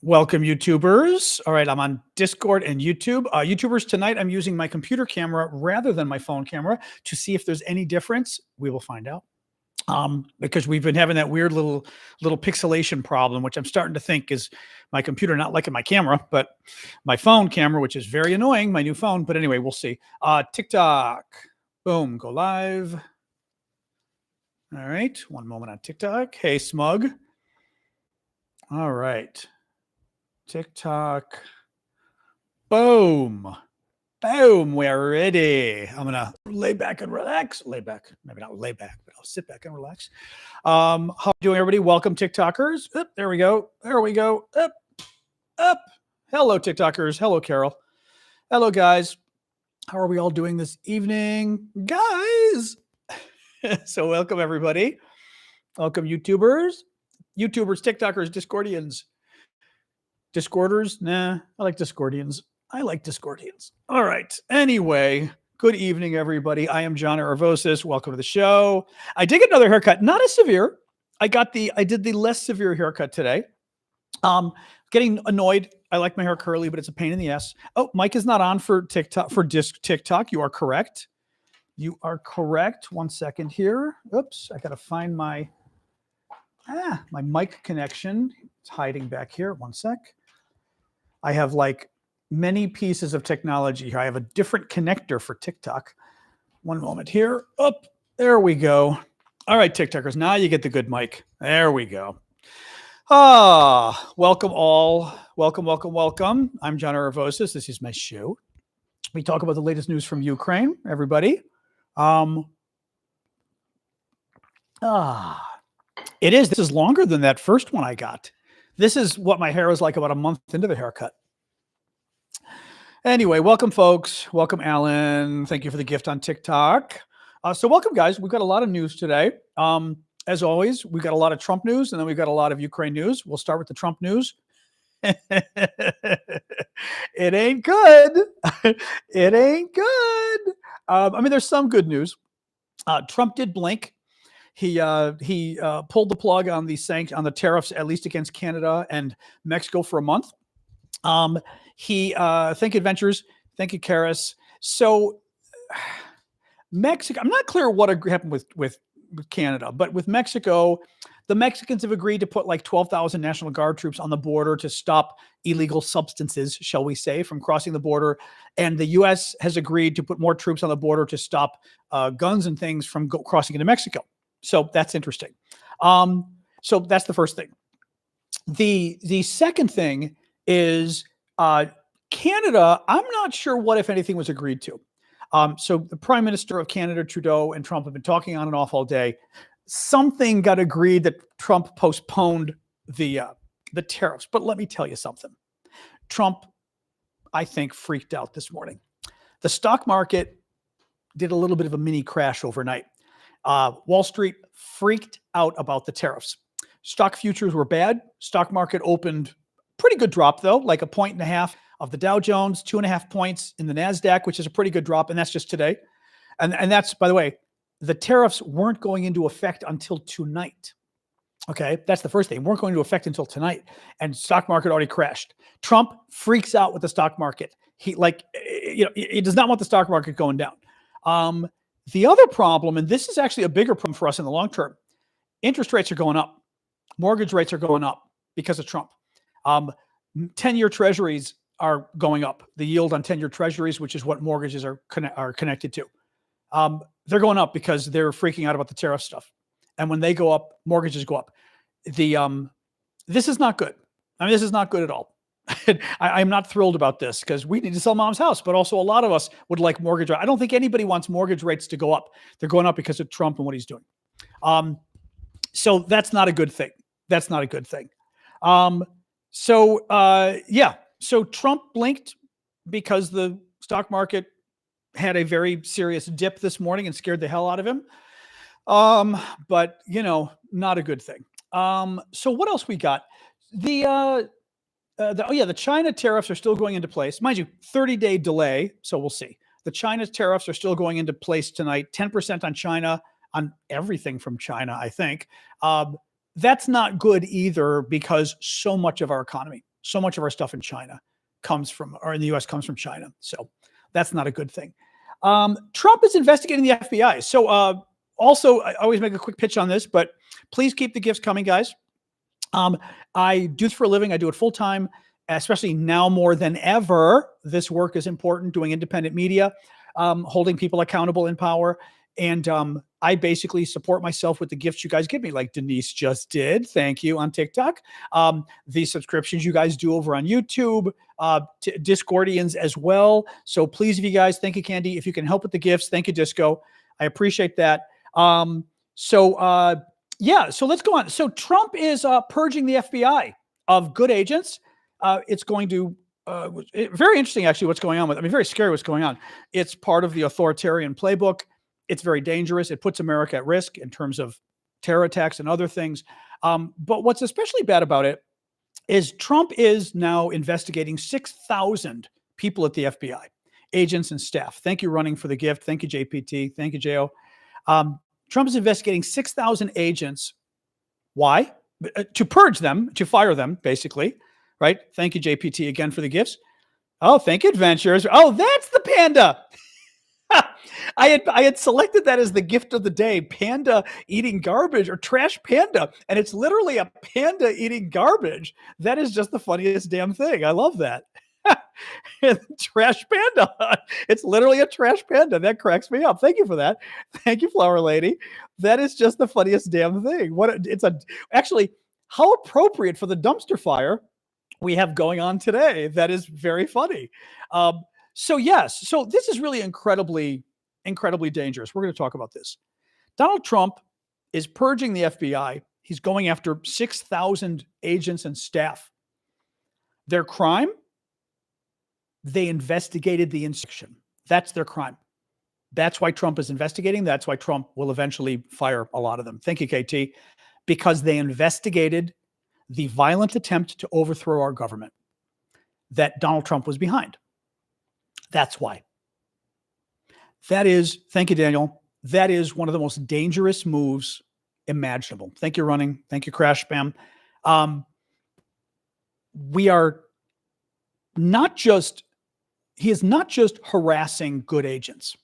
Welcome, YouTubers. All right, I'm on Discord and YouTube. YouTubers, tonight I'm using my computer camera rather than my phone camera to see if there's any difference. We will find out. Because we've been having that weird little pixelation problem, which I'm starting to think is my computer not liking my camera, but my phone camera, which is very annoying, my new phone. But anyway, we'll see. TikTok. Boom, go live. All right, one moment on TikTok. Hey, Smug. All right. TikTok. Boom. Boom. We're ready. I'm going to lay back and relax. Lay back. Maybe not lay back, but I'll sit back and relax. How are you doing, everybody? Welcome, TikTokers. Up, there we go. There we go. Up, up. Hello, TikTokers. Hello, Carol. Hello, guys. How are we all doing this evening? Guys. So welcome, everybody. Welcome, YouTubers. YouTubers, TikTokers, Discordians. Discorders? Nah, I like Discordians. I like Discordians. All right. Anyway, good evening, everybody. I am John Aravosis. Welcome to the show. I did get another haircut. Not as severe. I did the less severe haircut today. Getting annoyed. I like my hair curly, but it's a pain in the ass. Oh, Mike is not on for TikTok, TikTok. You are correct. You are correct. 1 second here. Oops. I got to find my mic connection. It's hiding back here. 1 sec. I have like many pieces of technology here. I have a different connector for TikTok. One moment here. Up, there we go. All right, TikTokers, now you get the good mic. There we go. Welcome all. Welcome, welcome, welcome. I'm John Aravosis. This is my show. We talk about the latest news from Ukraine, everybody. This is longer than that first one I got. This is what my hair was like about a month into the haircut. Anyway, welcome, folks. Welcome, Alan. Thank you for the gift on TikTok. So welcome, guys. We've got a lot of news today. As always, we've got a lot of Trump news, and then we've got a lot of Ukraine news. We'll start with the Trump news. It ain't good. It ain't good. I mean, there's some good news. Trump did blink. He pulled the plug on the tariffs, at least against Canada and Mexico, for a month. Thank you, Adventures. Thank you, Karis. So Mexico, I'm not clear what happened with Canada, but with Mexico, the Mexicans have agreed to put like 12,000 National Guard troops on the border to stop illegal substances, shall we say, from crossing the border. And the U.S. has agreed to put more troops on the border to stop guns and things from crossing into Mexico. So that's interesting. So that's the first thing. The second thing is Canada. I'm not sure what, if anything, was agreed to. So the Prime Minister of Canada, Trudeau, and Trump have been talking on and off all day. Something got agreed that Trump postponed the tariffs. But let me tell you something. Trump, I think, freaked out this morning. The stock market did a little bit of a mini crash overnight. Wall Street freaked out about the tariffs. Stock futures were bad. Stock market opened pretty good drop, though, like 1.5 points of the Dow Jones, 2.5 points in the NASDAQ, which is a pretty good drop. And that's just today. And that's, by the way, the tariffs weren't going into effect until tonight. Okay, that's the first thing. Weren't going into effect until tonight. And stock market already crashed. Trump freaks out with the stock market. He does not want the stock market going down. The other problem, and this is actually a bigger problem for us in the long term, interest rates are going up. Mortgage rates are going up because of Trump. 10-year treasuries are going up. The yield on 10-year treasuries, which is what mortgages are connected to. They're going up because they're freaking out about the tariff stuff. And when they go up, mortgages go up. This is not good. I mean, this is not good at all. I'm not thrilled about this because we need to sell mom's house, but also a lot of us would like mortgage. I don't think anybody wants mortgage rates to go up. They're going up because of Trump and what he's doing. So that's not a good thing. That's not a good thing. So Trump blinked because the stock market had a very serious dip this morning and scared the hell out of him. But not a good thing. So what else we got? The China tariffs are still going into place. Mind you, 30-day delay, so we'll see. The China tariffs are still going into place tonight, 10% on China, on everything from China, I think. That's not good either because so much of our economy, So much of our stuff in China comes from, or in the US comes from China. So that's not a good thing. Trump is investigating the FBI. So also, I always make a quick pitch on this, but please keep the gifts coming, guys. I do this for a living. I do it full time, especially now more than ever. This work is important, doing independent media, holding people accountable in power. And I basically support myself with the gifts you guys give me, like Denise just did. Thank you on TikTok. The subscriptions you guys do over on YouTube, Discordians as well. So please, if you guys, thank you, Candy. If you can help with the gifts, thank you, Disco. I appreciate that. Yeah, so let's go on. So Trump is purging the FBI of good agents. It's going to, very interesting actually what's going on with, I mean, very scary what's going on. It's part of the authoritarian playbook. It's very dangerous. It puts America at risk in terms of terror attacks and other things. But what's especially bad about it is Trump is now investigating 6,000 people at the FBI, agents and staff. Thank you, Running for the Gift. Thank you, JPT. Thank you, Jo. Trump is investigating 6,000 agents. Why? To purge them, to fire them, basically, right? Thank you, JPT, again for the gifts. Oh, thank you, Adventures. Oh, that's the panda. I had selected that as the gift of the day, panda eating garbage or trash panda. And it's literally a panda eating garbage. That is just the funniest damn thing. I love that. Trash panda. It's literally a trash panda. That cracks me up. Thank you for that. Thank you, Flower Lady. That is just the funniest damn thing. Actually, how appropriate for the dumpster fire we have going on today. That is very funny. So yes, so this is really incredibly dangerous. We're going to talk about this. Donald Trump is purging the FBI. He's going after 6,000 agents and staff. Their crime? They investigated the insurrection. That's their crime. That's why Trump is investigating. That's why Trump will eventually fire a lot of them. Thank you, KT. Because they investigated the violent attempt to overthrow our government that Donald Trump was behind. That's why. That is, thank you, Daniel. That is one of the most dangerous moves imaginable. Thank you, Running. Thank you, Crash Spam. We are not just, he is not just harassing good agents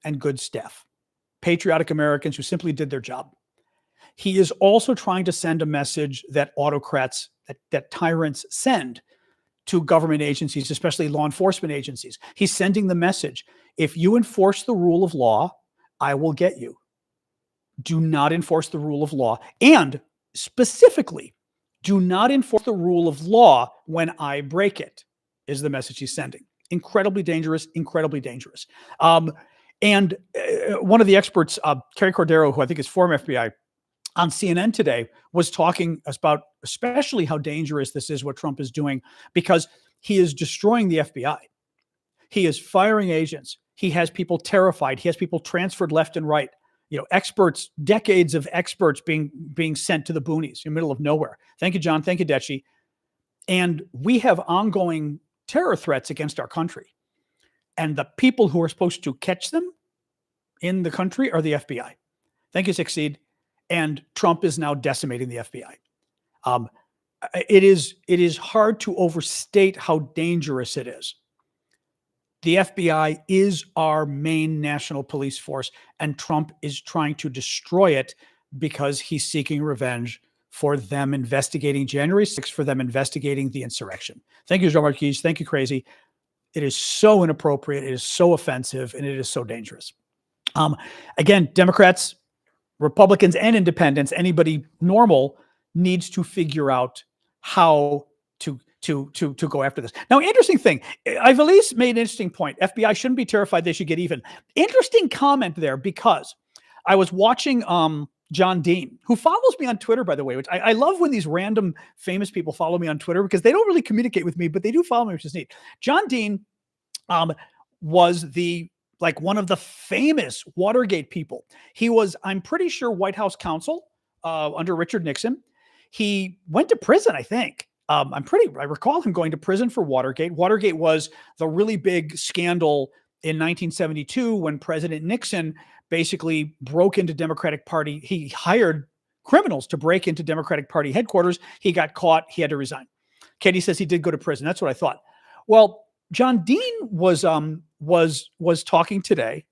and good staff, patriotic Americans who simply did their job. He is also trying to send a message that autocrats, that tyrants send to government agencies, especially law enforcement agencies. He's sending the message, if you enforce the rule of law, I will get you. Do not enforce the rule of law. And specifically, do not enforce the rule of law when I break it, is the message he's sending. Incredibly dangerous, incredibly dangerous. And one of the experts, Kerry Cordero, who I think is former FBI, on CNN today, was talking about especially how dangerous this is, what Trump is doing, because he is destroying the FBI. He is firing agents. He has people terrified. He has people transferred left and right. You know, experts, decades of experts being sent to the boonies in the middle of nowhere. Thank you, John. Thank you, Dechi. And we have ongoing terror threats against our country. And the people who are supposed to catch them in the country are the FBI. Thank you, Succeed. And Trump is now decimating the FBI. It is hard to overstate how dangerous it is. The FBI is our main national police force, and Trump is trying to destroy it because he's seeking revenge for them investigating January 6th, for them investigating the insurrection. Thank you, Jean Marquis. Thank you, Crazy. It is so inappropriate. It is so offensive, and it is so dangerous. Again, Democrats, Republicans, and independents, anybody normal needs to figure out how to go after this. Now, interesting thing, Ivelisse made an interesting point. FBI shouldn't be terrified, they should get even. Interesting comment there, because I was watching John Dean, who follows me on Twitter, by the way, which I love when these random famous people follow me on Twitter, because they don't really communicate with me, but they do follow me, which is neat. John Dean was one of the famous Watergate people. He was, I'm pretty sure, White House counsel under Richard Nixon. He went to prison, I think. I recall him going to prison for Watergate. Watergate was the really big scandal in 1972 when President Nixon basically broke into Democratic Party. He hired criminals to break into Democratic Party headquarters. He got caught. He had to resign. Katie says he did go to prison. That's what I thought. Well, John Dean was talking today,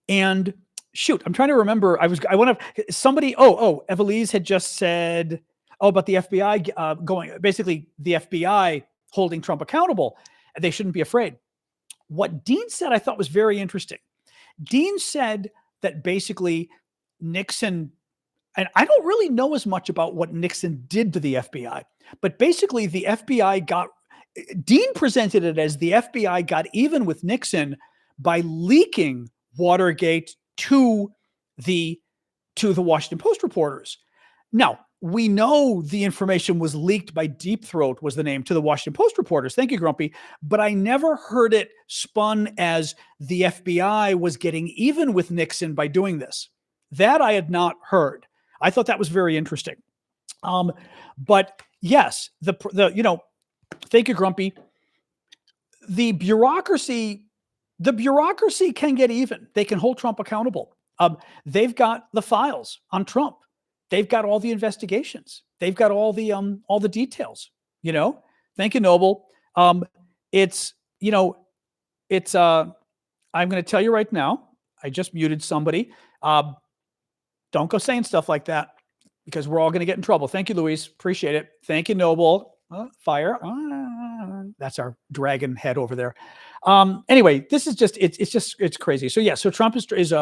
and shoot, I'm trying to remember. I want to somebody. Evelise had just said, about the FBI basically the FBI holding Trump accountable. They shouldn't be afraid. What Dean said, I thought was very interesting. Dean said that basically Nixon, and I don't really know as much about what Nixon did to the FBI, but basically the FBI Dean presented it as the FBI got even with Nixon by leaking Watergate to the Washington Post reporters. Now, we know the information was leaked by Deep Throat, was the name, to the Washington Post reporters. Thank you, Grumpy. But I never heard it spun as the FBI was getting even with Nixon by doing this. That I had not heard. I thought that was very interesting. But yes, thank you, Grumpy. The bureaucracy can get even. They can hold Trump accountable. They've got the files on Trump. They've got all the investigations. They've got all the details. Thank you, Noble. I'm going to tell you right now. I just muted somebody. Don't go saying stuff like that because we're all going to get in trouble. Thank you, Louise. Appreciate it. Thank you, Noble. Fire. That's our dragon head over there. Anyway, this is it's crazy. So yeah, so Trump is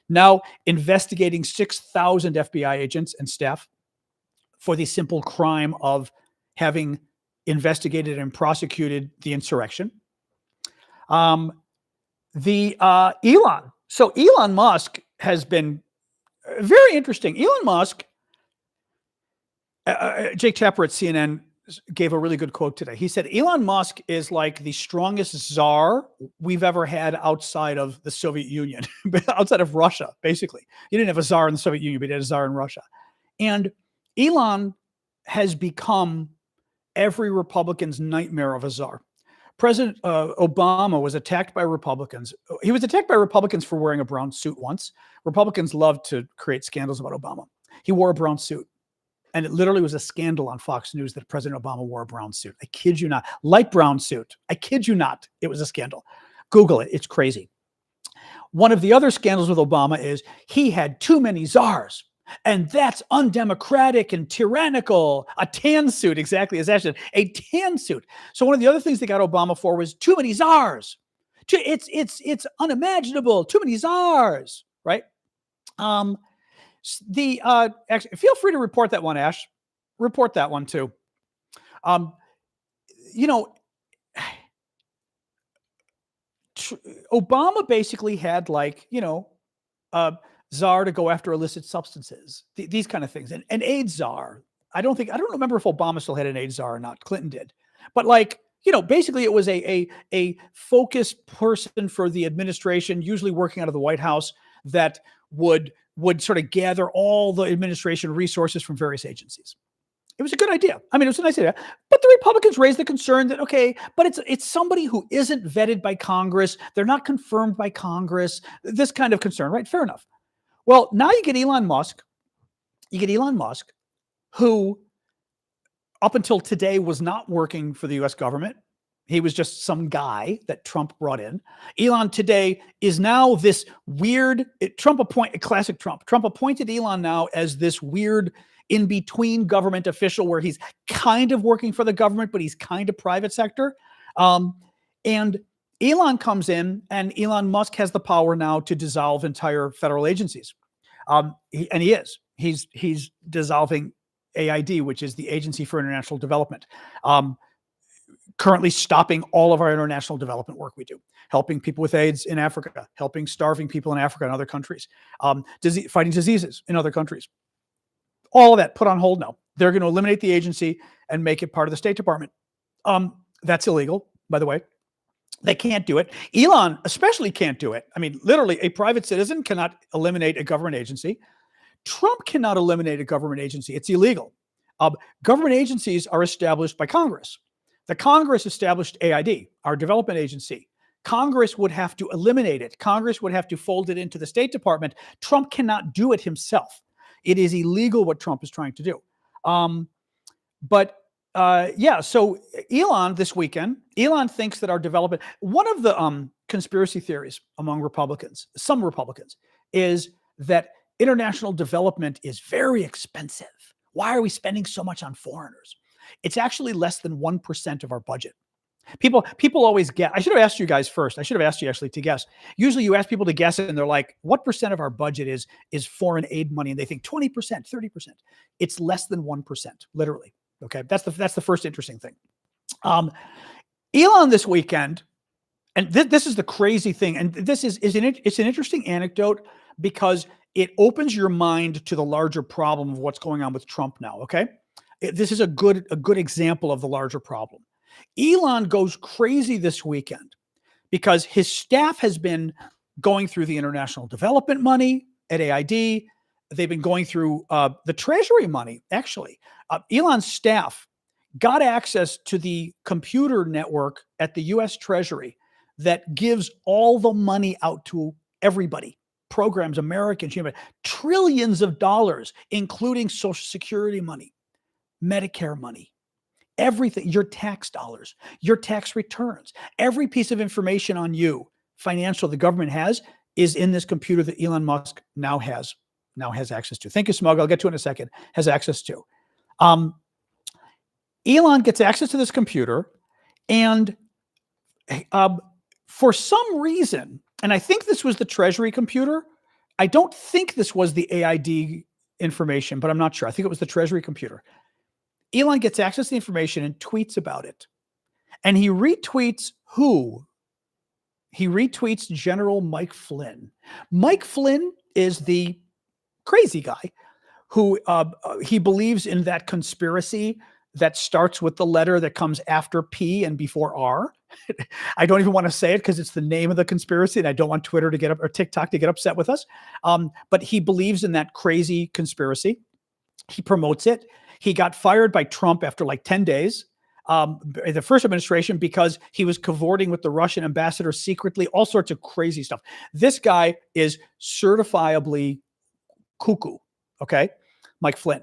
now investigating 6,000 FBI agents and staff for the simple crime of having investigated and prosecuted the insurrection. Elon Musk has been very interesting. Elon Musk, Jake Tapper at CNN gave a really good quote today. He said, Elon Musk is like the strongest czar we've ever had outside of the Soviet Union, outside of Russia, basically. You didn't have a czar in the Soviet Union, but you had a czar in Russia. And Elon has become every Republican's nightmare of a czar. President Obama was attacked by Republicans. He was attacked by Republicans for wearing a brown suit once. Republicans love to create scandals about Obama. He wore a brown suit. And it literally was a scandal on Fox News that President Obama wore a brown suit. I kid you not. Light brown suit. I kid you not. It was a scandal. Google it. It's crazy. One of the other scandals with Obama is he had too many czars. And that's undemocratic and tyrannical. A tan suit, exactly as Ash said. A tan suit. So one of the other things they got Obama for was too many czars. It's unimaginable. Too many czars, right? Actually, feel free to report that one, Ash. Report that one too. Obama basically had czar to go after illicit substances, these kind of things, and an AIDS czar. I don't remember if Obama still had an AIDS czar or not. Clinton did, but basically it was a focused person for the administration, usually working out of the White House, that would sort of gather all the administration resources from various agencies. It was a good idea. I mean, it was a nice idea. But the Republicans raised the concern that, okay, but it's somebody who isn't vetted by Congress. They're not confirmed by Congress. This kind of concern, right? Fair enough. Well, now you get Elon Musk. Who up until today was not working for the U.S. government. He was just some guy that Trump brought in. Elon today is now this weird, classic Trump. Trump appointed Elon now as this weird in-between government official where he's kind of working for the government, but he's kind of private sector. And Elon comes in, and Elon Musk has the power now to dissolve entire federal agencies. He's dissolving AID, which is the Agency for International Development. Currently stopping all of our international development work we do, helping people with AIDS in Africa, helping starving people in Africa and other countries, fighting diseases in other countries. All of that put on hold now. They're going to eliminate the agency and make it part of the State Department. That's illegal, by the way. They can't do it. Elon especially can't do it. I mean, literally, a private citizen cannot eliminate a government agency. Trump cannot eliminate a government agency. It's illegal. Government agencies are established by Congress. The Congress established AID, our development agency. Congress would have to eliminate it. Congress would have to fold it into the State Department. Trump cannot do it himself. It is illegal what Trump is trying to do. But Yeah. So Elon this weekend, Elon thinks that our development, one of the conspiracy theories among Republicans, some Republicans, is that international development is very expensive. Why are we spending so much on foreigners? It's actually less than 1% of our budget. People always guess. I should have asked you guys first. I should have asked you actually to guess. Usually you ask people to guess it and they're like, what percent of our budget is foreign aid money? And they think 20%, 30%. It's less than 1%, literally. Okay. That's the first interesting thing. Elon this weekend, and this is the crazy thing. And this it's an interesting anecdote because it opens your mind to the larger problem of what's going on with Trump now. Okay. This is a good example of the larger problem. Elon goes crazy this weekend because his staff has been going through the international development money at AID. They've been going through the Treasury money, actually. Elon's staff got access to the computer network at the U.S. Treasury that gives all the money out to everybody, programs, Americans, trillions of dollars, including Social Security money, Medicare money, everything, your tax dollars, your tax returns, every piece of information on you, financial, the government has, is in this computer that Elon Musk now has access to. Thank you, Smug. I'll get to it in a second. Has access to. Elon gets access to this computer, and for some reason, and I think this was the Treasury computer. I don't think this was the AID information, but I'm not sure. I think it was the Treasury computer. Elon gets access to the information and tweets about it. And he retweets who? He retweets General Mike Flynn. Mike Flynn is the crazy guy who he believes in that conspiracy that starts with the letter that comes after P and before R. I don't even want to say it because it's the name of the conspiracy, and I don't want Twitter to get up or TikTok to get upset with us. But he believes in that crazy conspiracy. He promotes it. He got fired by Trump after like 10 days, the first administration, because he was cavorting with the Russian ambassador secretly, all sorts of crazy stuff. This guy is certifiably cuckoo, okay? Mike Flynn.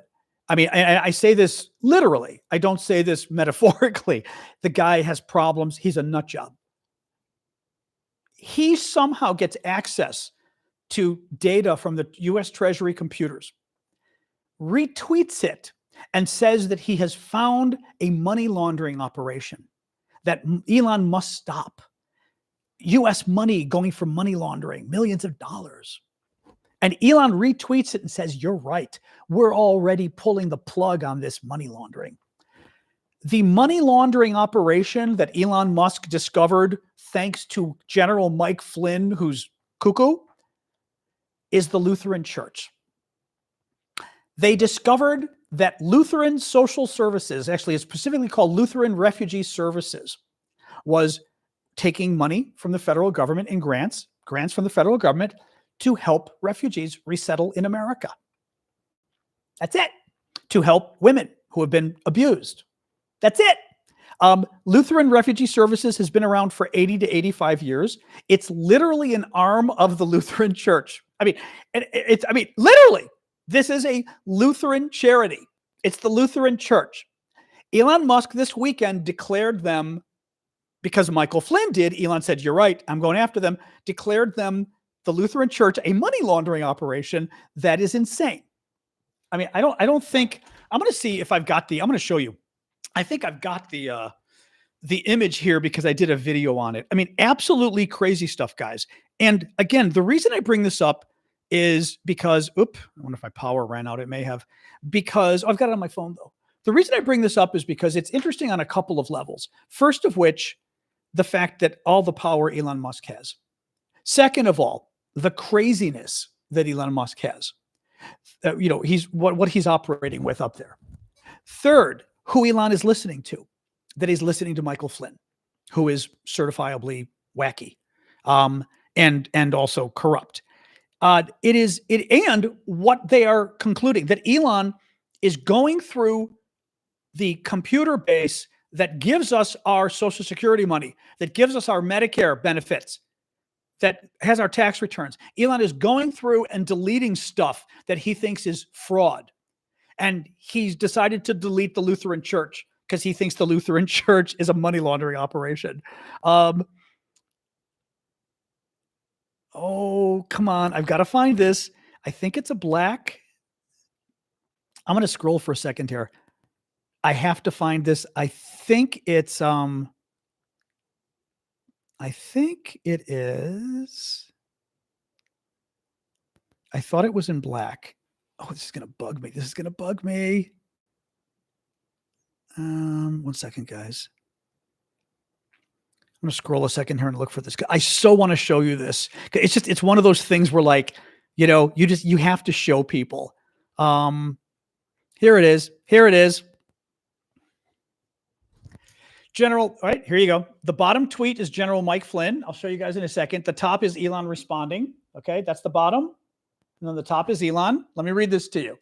I mean, I say this literally. I don't say this metaphorically. The guy has problems. He's a nut job. He somehow gets access to data from the U.S. Treasury computers, retweets it, and says that he has found a money laundering operation that Elon must stop. U.S. money going for money laundering, millions of dollars. And Elon retweets it and says, you're right. We're already pulling the plug on this money laundering. The money laundering operation that Elon Musk discovered, thanks to General Mike Flynn, who's cuckoo, is the Lutheran Church. They discovered that Lutheran Social Services, actually it's specifically called Lutheran Refugee Services, was taking money from the federal government in grants from the federal government to help refugees resettle in America. That's it. To help women who have been abused. That's it. Lutheran Refugee Services has been around for 80 to 85 years. It's literally an arm of the Lutheran Church. I mean, literally, this is a Lutheran charity. It's the Lutheran Church. Elon Musk this weekend declared them, because Michael Flynn did, Elon said, you're right, I'm going after them, declared them, the Lutheran Church, a money laundering operation that is insane. I mean, I don't think, I'm going to see if I'm going to show you. I think I've got the image here because I did a video on it. I mean, absolutely crazy stuff, guys. And again, the reason I bring this up is because, I wonder if my power ran out. It may have, because I've got it on my phone though. The reason I bring this up is because it's interesting on a couple of levels. First of which, the fact that all the power Elon Musk has. Second of all, the craziness that Elon Musk has. He's what he's operating with up there. Third, who Elon is listening to, that he's listening to Michael Flynn, who is certifiably wacky, and also corrupt. And what they are concluding, that Elon is going through the computer base that gives us our Social Security money, that gives us our Medicare benefits, that has our tax returns. Elon is going through and deleting stuff that he thinks is fraud. And he's decided to delete the Lutheran Church because he thinks the Lutheran Church is a money laundering operation. Oh, come on. I've got to find this. I think it's a black. I'm going to scroll for a second here. I have to find this. I think it is. I thought it was in black. Oh, this is going to bug me. This is going to bug me. 1 second, guys. I'm going to scroll a second here and look for this. I so want to show you this. It's one of those things where, like, you have to show people. Here it is. General, all right, here you go. The bottom tweet is General Mike Flynn. I'll show you guys in a second. The top is Elon responding. Okay, that's the bottom. And then the top is Elon. Let me read this to you.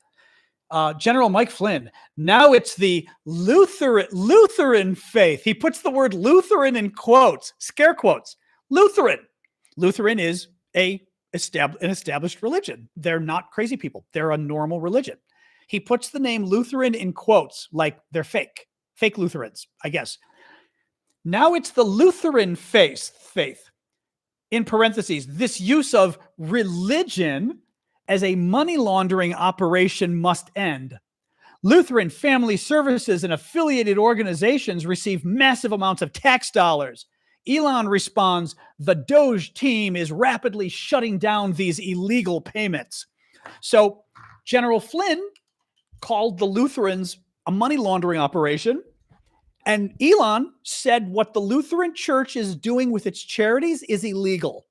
General Mike Flynn. Now it's the Lutheran faith. He puts the word Lutheran in quotes, scare quotes. Lutheran. Lutheran is an established religion. They're not crazy people. They're a normal religion. He puts the name Lutheran in quotes like they're fake Lutherans, I guess. Now it's the Lutheran faith. In parentheses, this use of religion as a money laundering operation must end. Lutheran Family Services and affiliated organizations receive massive amounts of tax dollars. Elon responds, the Doge team is rapidly shutting down these illegal payments. So General Flynn called the Lutherans a money laundering operation. And Elon said what the Lutheran Church is doing with its charities is illegal.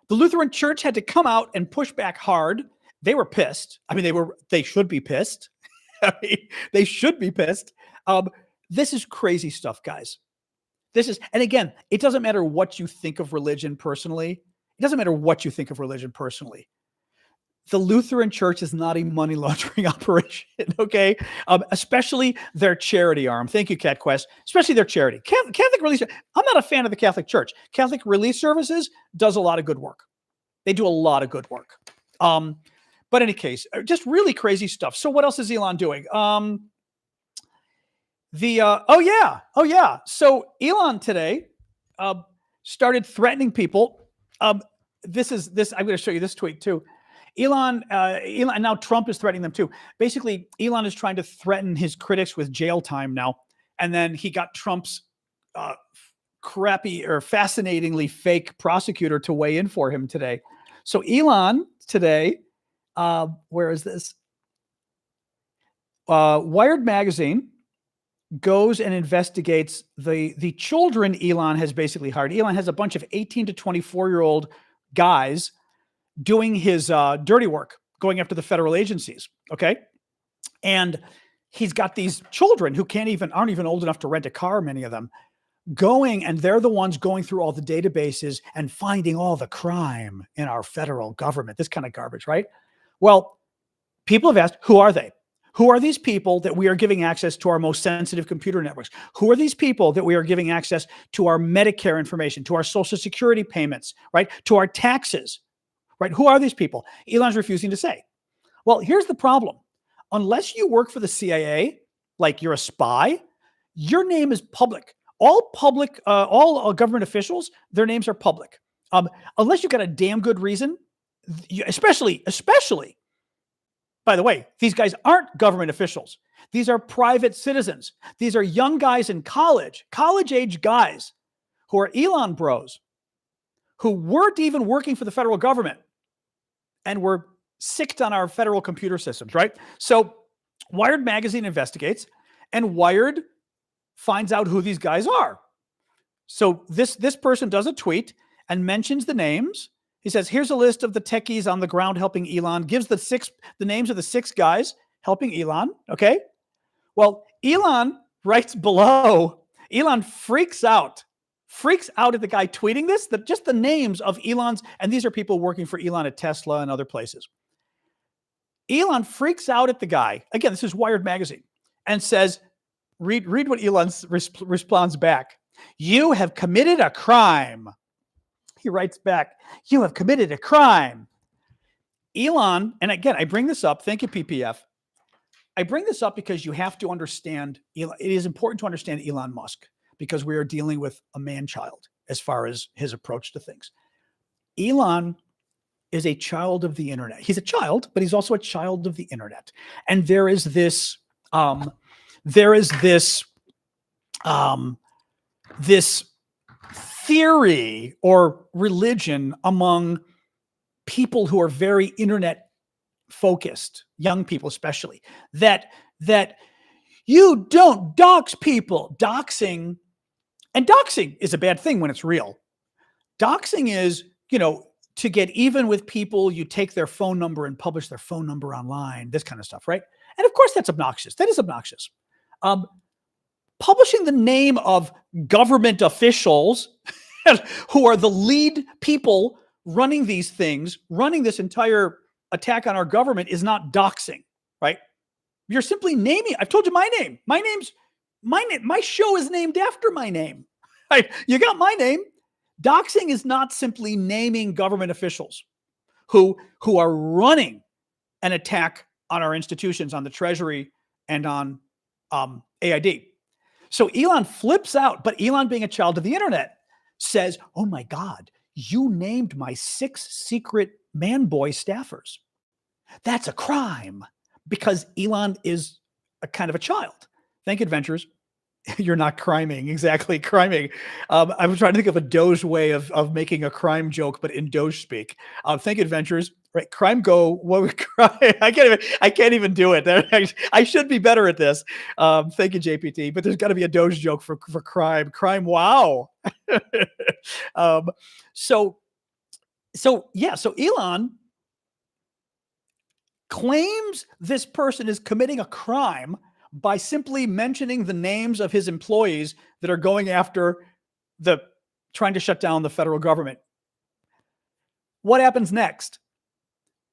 The Lutheran Church had to come out and push back hard. They were pissed. I mean, they should be pissed. They should be pissed. This is crazy stuff, guys. And again, it doesn't matter what you think of religion personally. The Lutheran Church is not a money laundering operation, okay? Especially their charity arm. Thank you, CatQuest. Especially their charity. Catholic Relief. I'm not a fan of the Catholic Church. Catholic Relief Services does a lot of good work. They do a lot of good work. But in any case, just really crazy stuff. So what else is Elon doing? Oh yeah. So Elon today started threatening people. I'm going to show you this tweet too. Elon, now Trump is threatening them too. Basically, Elon is trying to threaten his critics with jail time now. And then he got Trump's crappy or fascinatingly fake prosecutor to weigh in for him today. So Elon today, where is this? Wired magazine goes and investigates the children Elon has basically hired. Elon has a bunch of 18 to 24-year-old guys doing his dirty work, going after the federal agencies, okay? And he's got these children who aren't even old enough to rent a car, many of them, and they're the ones going through all the databases and finding all the crime in our federal government, this kind of garbage, right? Well, people have asked, who are they? Who are these people that we are giving access to our most sensitive computer networks? Who are these people that we are giving access to our Medicare information, to our Social Security payments, right? To our taxes? Right? Who are these people? Elon's refusing to say. Well, here's the problem. Unless you work for the CIA, like you're a spy, your name is public. All government officials, their names are public. Unless you've got a damn good reason, especially, by the way, these guys aren't government officials. These are private citizens. These are young guys in college-age guys who are Elon bros, who weren't even working for the federal government and were sicked on our federal computer systems, right? So Wired magazine investigates, and Wired finds out who these guys are. So this person does a tweet and mentions the names. He says, here's a list of the techies on the ground helping Elon, gives the names of the 6 guys helping Elon, okay? Well, Elon writes below, Elon freaks out at the guy tweeting this, just the names of Elon's, and these are people working for Elon at Tesla and other places. Elon freaks out at the guy. Again, this is Wired magazine, and says, read what Elon responds back. You have committed a crime. He writes back, you have committed a crime. Elon, and again, I bring this up. Thank you, PPF. I bring this up because you have to understand, it is important to understand Elon Musk, because we are dealing with a man-child as far as his approach to things. Elon is a child of the internet. He's a child, but he's also a child of the internet. And there is this this theory or religion among people who are very internet focused, young people especially, that you don't dox people. Doxing is a bad thing when it's real. Doxing is, to get even with people, you take their phone number and publish their phone number online, this kind of stuff, right? And of course that's obnoxious. That is obnoxious. Publishing the name of government officials who are the lead people running these things, running this entire attack on our government, is not doxing, right? You're simply naming. I've told you my name. My name. My show is named after my name. Right? You got my name. Doxing is not simply naming government officials who are running an attack on our institutions, on the Treasury, and on AID. So Elon flips out, but Elon, being a child of the internet, says, "Oh my God, you named my 6 secret man boy staffers. That's a crime," because Elon is a kind of a child. Thank you, Adventures. You're not criming. Exactly, criming. I'm trying to think of a Doge way of making a crime joke, but in Doge speak. Thank you, Adventures. Right, crime go. What would crime? I can't even do it. I should be better at this. Thank you, JPT. But there's got to be a Doge joke for crime. Crime. Wow. So Elon claims this person is committing a crime by simply mentioning the names of his employees that are going after trying to shut down the federal government. What happens next?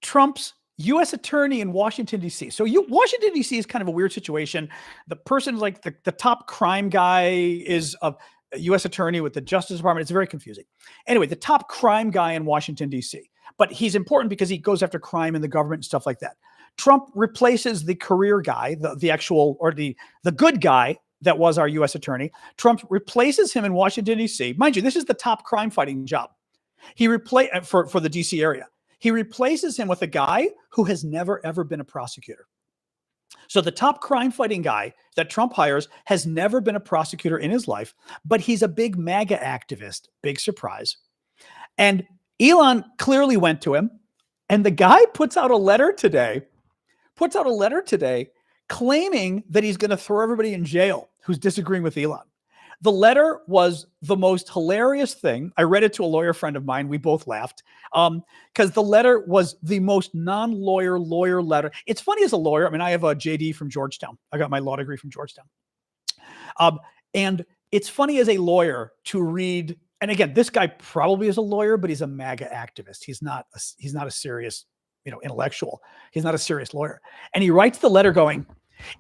Trump's U.S. attorney in Washington, D.C. So Washington, D.C. is kind of a weird situation. The person, like the top crime guy, is a U.S. attorney with the Justice Department. It's very confusing. Anyway, the top crime guy in Washington, D.C. But he's important because he goes after crime in the government and stuff like that. Trump replaces the career guy, the good guy that was our U.S. attorney. Trump replaces him in Washington, D.C. Mind you, this is the top crime fighting job. He for the D.C. area. He replaces him with a guy who has never, ever been a prosecutor. So the top crime fighting guy that Trump hires has never been a prosecutor in his life, but he's a big MAGA activist. Big surprise. And Elon clearly went to him, and the guy puts out a letter today claiming that he's going to throw everybody in jail who's disagreeing with Elon. The letter was the most hilarious thing. I read it to a lawyer friend of mine. We both laughed because the letter was the most non-lawyer letter. It's funny as a lawyer. I mean, I have a JD from Georgetown. I got my law degree from Georgetown. And it's funny as a lawyer to read. And again, this guy probably is a lawyer, but he's a MAGA activist. He's not a serious, intellectual. He's not a serious lawyer. And he writes the letter going,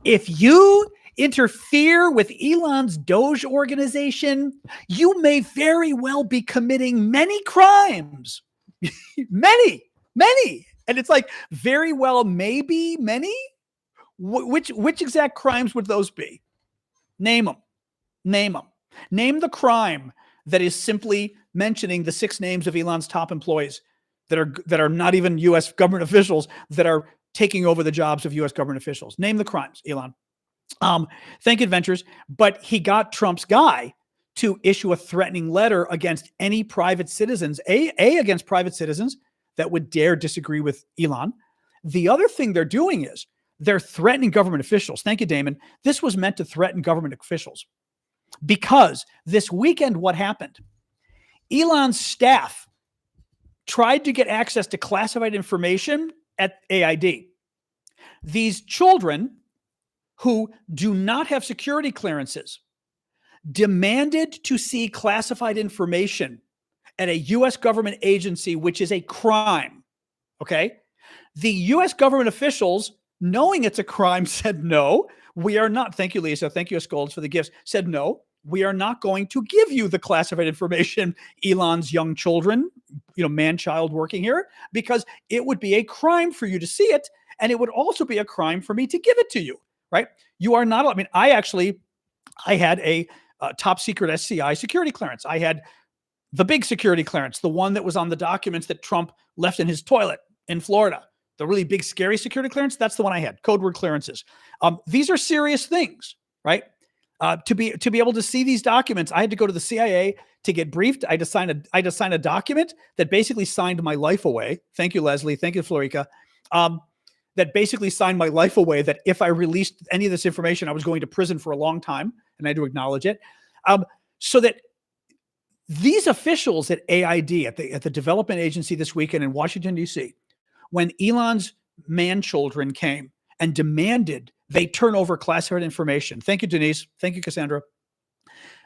"If you interfere with Elon's Doge organization, you may very well be committing many crimes." many. And it's like, very well, maybe many. Which exact crimes would those be? Name them. Name the crime that is simply mentioning the 6 names of Elon's top employees that are not even U.S. government officials, that are taking over the jobs of U.S. government officials. Name the crimes, Elon. Thank you, Adventures. But he got Trump's guy to issue a threatening letter against any private citizens, against private citizens that would dare disagree with Elon. The other thing they're doing is they're threatening government officials. Thank you, Damon. This was meant to threaten government officials because this weekend, what happened? Elon's staff tried to get access to classified information at AID. These children who do not have security clearances demanded to see classified information at a U.S. government agency, which is a crime. Okay? The U.S. government officials, knowing it's a crime, said, "No, we are not." Thank you, Lisa. Thank you, Scolds, for the gifts. Said, "No, we are not going to give you the classified information, Elon's young children, man-child working here, because it would be a crime for you to see it. And it would also be a crime for me to give it to you, right? You are not, I mean, I had a top secret SCI security clearance. I had the big security clearance, the one that was on the documents that Trump left in his toilet in Florida. The really big, scary security clearance, that's the one I had, code word clearances. These are serious things, right? To be able to see these documents, I had to go to the CIA to get briefed. I had to sign a document that basically signed my life away. Thank you, Leslie. Thank you, Florica. That basically signed my life away, that if I released any of this information, I was going to prison for a long time, and I had to acknowledge it. So that these officials at AID, at the development agency this weekend in Washington, D.C., when Elon's man-children came and demanded they turn over classified information. Thank you, Denise. Thank you, Cassandra.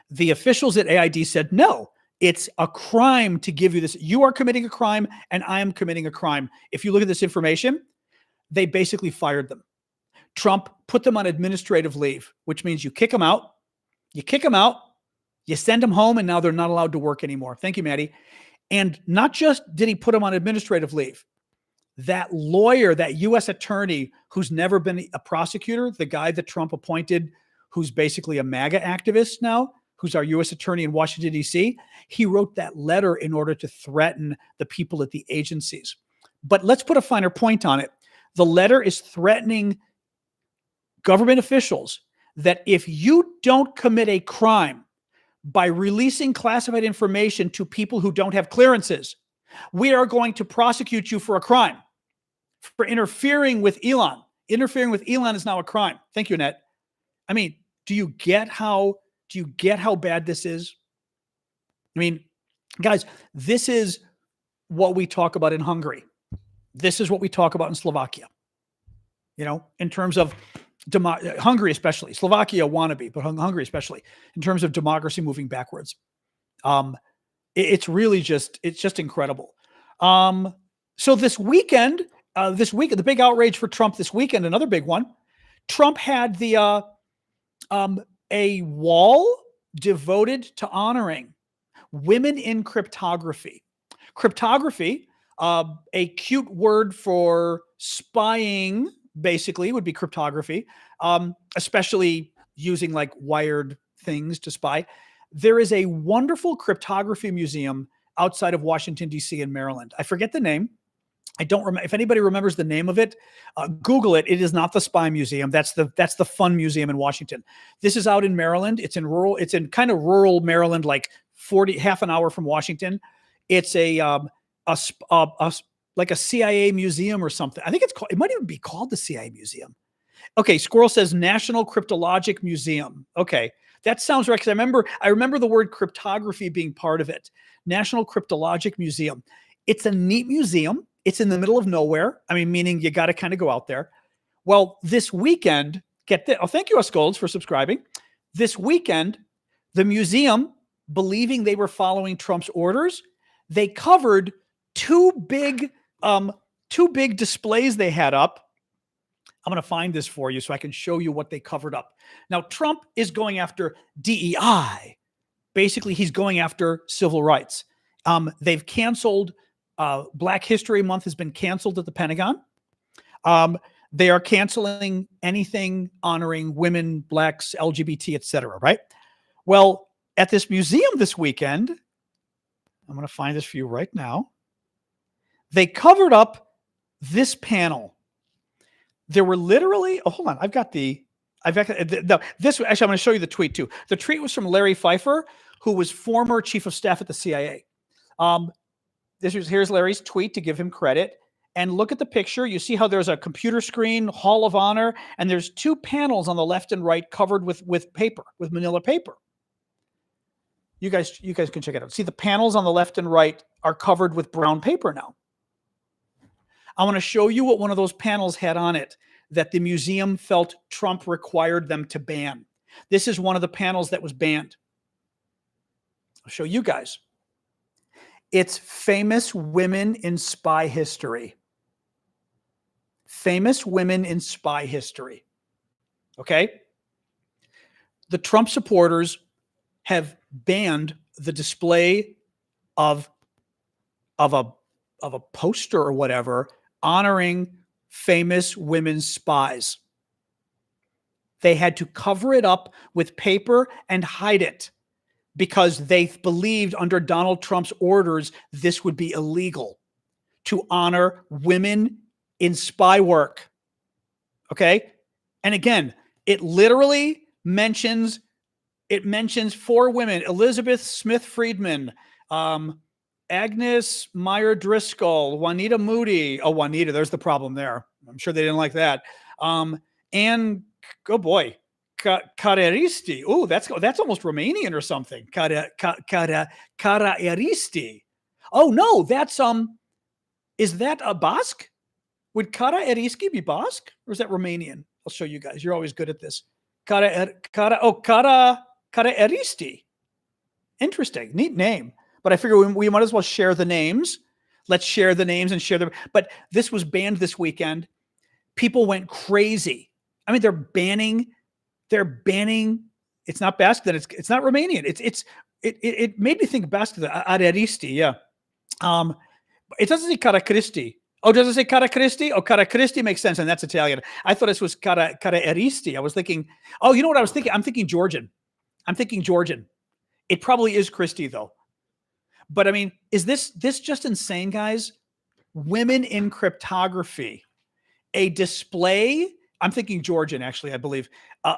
The officials at AID said, no, it's a crime to give you this. You are committing a crime, and I am committing a crime. If you look at this information, they basically fired them. Trump put them on administrative leave, which means you kick them out. You send them home, and now they're not allowed to work anymore. Thank you, Maddie. And not just did he put them on administrative leave, that lawyer, that U.S. attorney who's never been a prosecutor, the guy that Trump appointed, who's basically a MAGA activist now, who's our U.S. attorney in Washington, D.C., he wrote that letter in order to threaten the people at the agencies. But let's put a finer point on it. The letter is threatening government officials that if you don't commit a crime by releasing classified information to people who don't have clearances, we are going to prosecute you for a crime, for interfering with Elon. Interfering with Elon is now a crime. Thank you, Annette. I mean, do you get how bad this is? I mean, guys, this is what we talk about in Hungary. This is what we talk about in Slovakia. You know, in terms of Hungary, especially Slovakia wannabe, but Hungary especially in terms of democracy moving backwards. It's really just incredible. So this weekend, the big outrage for Trump this weekend, another big one. Trump had a wall devoted to honoring women in cryptography. Cryptography, a cute word for spying, basically, would be cryptography, especially using like wired things to spy. There is a wonderful cryptography museum outside of Washington, D.C. in Maryland. I forget the name. I don't remember. If anybody remembers the name of it, Google it. It is not the Spy Museum. That's the fun museum in Washington. This is out in Maryland. It's in kind of rural Maryland, like half an hour from Washington. It's like a CIA museum or something. I think it might even be called the CIA Museum. Okay, Squirrel says National Cryptologic Museum. Okay, that sounds right, because I remember the word cryptography being part of it. National Cryptologic Museum. It's a neat museum. It's in the middle of nowhere. I mean, meaning you got to kind of go out there. Well, this weekend, get this. Oh, thank you, Uskolds, for subscribing. This weekend, the museum, believing they were following Trump's orders, they covered two big displays they had up. I'm going to find this for you so I can show you what they covered up. Now, Trump is going after DEI. Basically, he's going after civil rights. They've canceled Black History Month has been canceled at the Pentagon. They are canceling anything honoring women, blacks, LGBT, etc. Right? Well, at this museum this weekend, I'm going to find this for you right now. They covered up this panel. There were literally, hold on. This, actually, I'm going to show you the tweet too. The tweet was from Larry Pfeiffer, who was former chief of staff at the CIA. Here's Larry's tweet to give him credit. And look at the picture. You see how there's a computer screen, Hall of Honor, and there's two panels on the left and right covered with paper, with manila paper. You guys can check it out. See, the panels on the left and right are covered with brown paper now. I want to show you what one of those panels had on it that the museum felt Trump required them to ban. This is one of the panels that was banned. I'll show you guys. It's famous women in spy history. Famous women in spy history. Okay? The Trump supporters have banned the display of a poster or whatever honoring famous women spies. They had to cover it up with paper and hide it because they believed under Donald Trump's orders this would be illegal to honor women in spy work. Okay? And again, it literally mentions 4 women: Elizabeth Smith Friedman, Agnes Meyer Driscoll, Juanita Moody. Oh, Juanita, there's the problem there. I'm sure they didn't like that. And oh boy, Careristi. Oh, that's almost Romanian or something. Careristi. Oh no, that's is that a Basque? Would Careristi be Basque, or is that Romanian? I'll show you guys. You're always good at this. Careristi. Interesting, neat name. But I figure we might as well share the names. Let's share the names and share them. But this was banned this weekend. People went crazy. I mean, they're banning. It's not Basque. Then it's not Romanian. It made me think Basque. Areristi, yeah. It doesn't say Caracristi. Oh, does it say Caracristi? Oh, Caracristi makes sense, and that's Italian. I thought this was Careristi. I was thinking, oh, you know what I was thinking? I'm thinking Georgian. It probably is Christie, though. But I mean, is this just insane, guys? Women in cryptography. A display, I'm thinking Georgian, actually, I believe.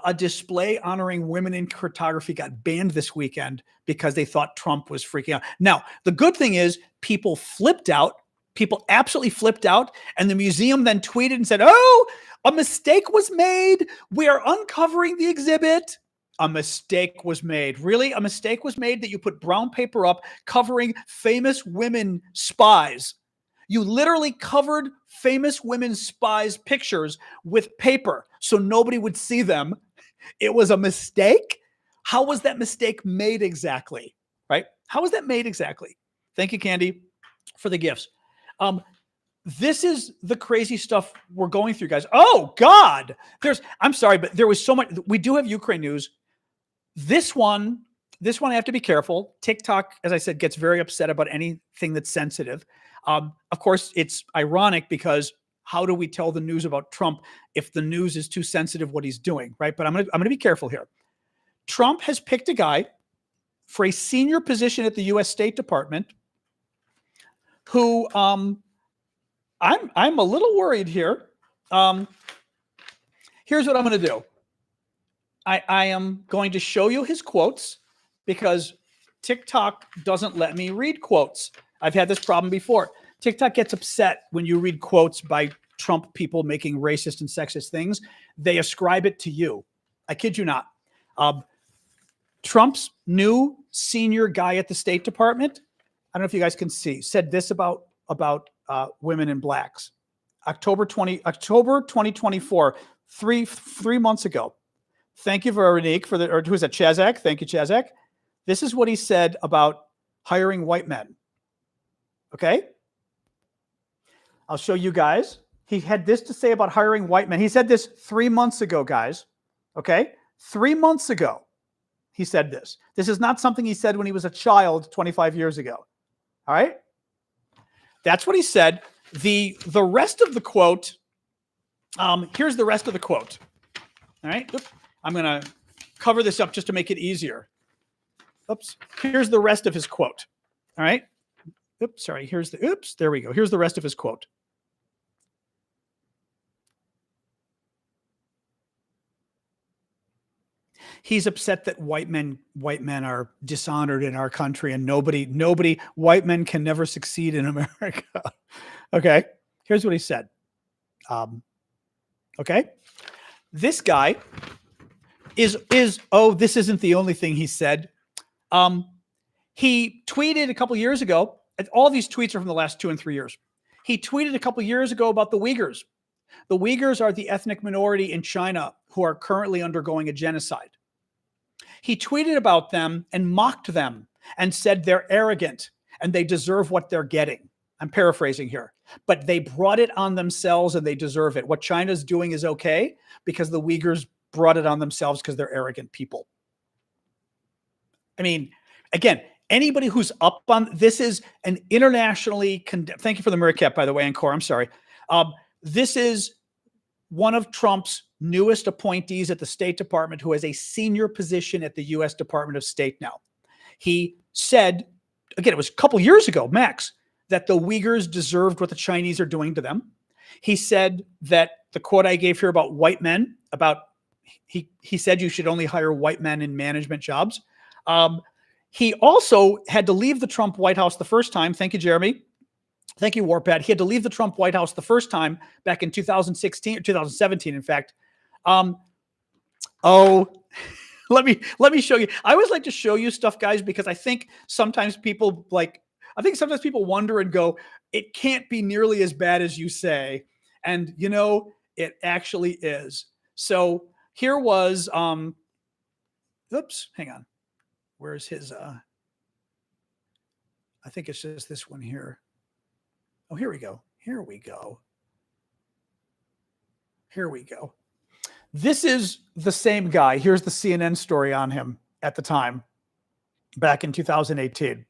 A display honoring women in cryptography got banned this weekend because they thought Trump was freaking out. Now, the good thing is people flipped out. People absolutely flipped out. And the museum then tweeted and said, oh, a mistake was made. We are uncovering the exhibit. A mistake was made. Really? A mistake was made that you put brown paper up covering famous women spies. You literally covered famous women spies' pictures with paper so nobody would see them. It was a mistake. How was that mistake made exactly? Right? How was that made exactly? Thank you, Candy, for the gifts. This is the crazy stuff we're going through, guys. Oh, God. I'm sorry, but there was so much. We do have Ukraine news. This one I have to be careful. TikTok, as I said, gets very upset about anything that's sensitive. Of course, it's ironic because how do we tell the news about Trump if the news is too sensitive what he's doing, right? But I'm gonna be careful here. Trump has picked a guy for a senior position at the U.S. State Department who I'm a little worried here. Here's what I'm going to do. I am going to show you his quotes because TikTok doesn't let me read quotes. I've had this problem before. TikTok gets upset when you read quotes by Trump people making racist and sexist things. They ascribe it to you. I kid you not. Trump's new senior guy at the State Department, I don't know if you guys can see, said this about women and blacks. October 2024, three months ago. Thank you, Veronique, or who's that? Chazak. Thank you, Chazak. This is what he said about hiring white men. Okay? I'll show you guys. He had this to say about hiring white men. He said this 3 months ago, guys. Okay? 3 months ago, he said this. This is not something he said when he was a child 25 years ago. All right? That's what he said. The rest of the quote, here's the rest of the quote. All right? Oops. I'm going to cover this up just to make it easier. Oops. Here's the rest of his quote. All right? Oops, sorry. There we go. Here's the rest of his quote. He's upset that white men are dishonored in our country and white men can never succeed in America. Okay. Here's what he said. Okay. This guy this isn't the only thing he said. He tweeted a couple years ago. All these tweets are from the last 2 and 3 years. He tweeted a couple years ago about the Uyghurs. The Uyghurs are the ethnic minority in China who are currently undergoing a genocide. He tweeted about them and mocked them and said they're arrogant and they deserve what they're getting. I'm paraphrasing here, but they brought it on themselves and they deserve it. What China's doing is okay because the Uyghurs brought it on themselves because they're arrogant people. I mean, again, anybody who's up on this is an internationally thank you for the meerkat, by the way, Encore. I'm sorry. This is one of Trump's newest appointees at the State Department who has a senior position at the U.S. Department of State now. He said, again, it was a couple years ago, max, that the Uyghurs deserved what the Chinese are doing to them. He said that the quote I gave here about white men, he said you should only hire white men in management jobs. He also had to leave the Trump White House the first time. Thank you, Jeremy. Thank you, Warpad. He had to leave the Trump White House the first time back in 2016 or 2017, in fact. Let me show you. I always like to show you stuff, guys, because I think sometimes people wonder and go, it can't be nearly as bad as you say. And it actually is. So here was, oops, hang on. Where's his, I think it's just this one here. Oh, here we go. Here we go. Here we go. This is the same guy. Here's the CNN story on him at the time, back in 2018.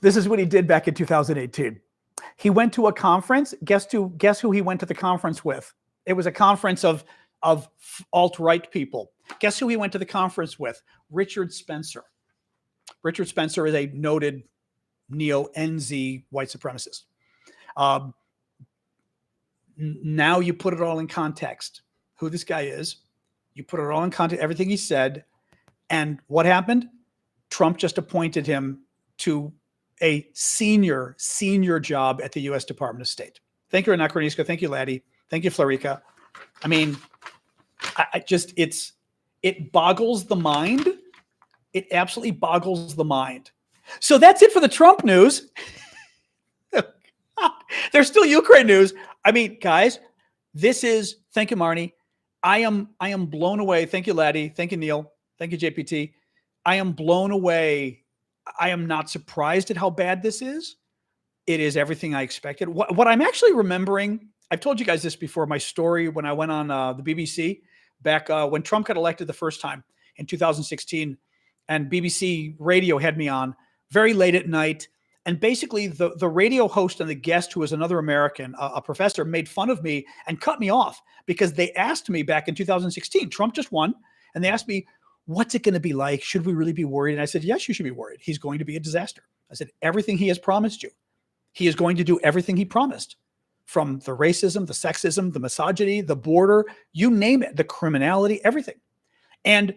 This is what he did back in 2018. He went to a conference. Guess who he went to the conference with? It was a conference of alt-right people. Guess who he went to the conference with? Richard Spencer. Richard Spencer is a noted neo-NZ white supremacist. Now you put it all in context, who this guy is. You put it all in context, everything he said. And what happened? Trump just appointed him to a senior job at the U.S. Department of State. Thank you, Anachronisco. Thank you, Laddie. Thank you, Florica. I mean, it boggles the mind. It absolutely boggles the mind. So that's it for the Trump news. There's still Ukraine news. I mean, guys, thank you, Marnie. I am blown away. Thank you, Laddie. Thank you, Neil. Thank you, JPT. I am blown away. I am not surprised at how bad this is. It is everything I expected. What I'm actually remembering, I've told you guys this before, my story when I went on the BBC back when Trump got elected the first time in 2016, and BBC radio had me on very late at night. And basically the radio host and the guest, who was another American, a professor, made fun of me and cut me off because they asked me back in 2016, Trump just won. And they asked me, what's it going to be like? Should we really be worried? And I said, yes, you should be worried. He's going to be a disaster. I said, everything he has promised you, he is going to do everything he promised, from the racism, the sexism, the misogyny, the border, you name it, the criminality, everything. And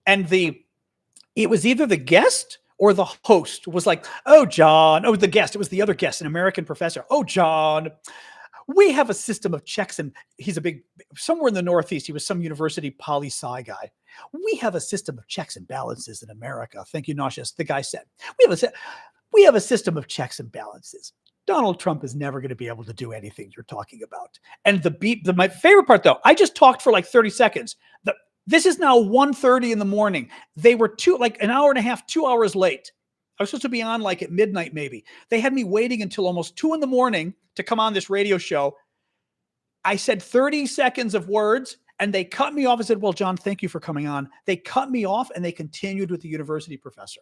it was either the guest or the host was like, oh, John, the guest, it was the other guest, an American professor. Oh, John, we have a system of checks. And he's somewhere in the Northeast, he was some university poli-sci guy. We have a system of checks and balances in America. Thank you, Nauseous. The guy said, we have a system of checks and balances. Donald Trump is never going to be able to do anything you're talking about. And my favorite part, though, I just talked for like 30 seconds. This is now 1:30 in the morning. They were an hour and a half, 2 hours late. I was supposed to be on like at midnight, maybe. They had me waiting until almost 2 a.m. to come on this radio show. I said 30 seconds of words and they cut me off and said, well, John, thank you for coming on. They cut me off and they continued with the university professor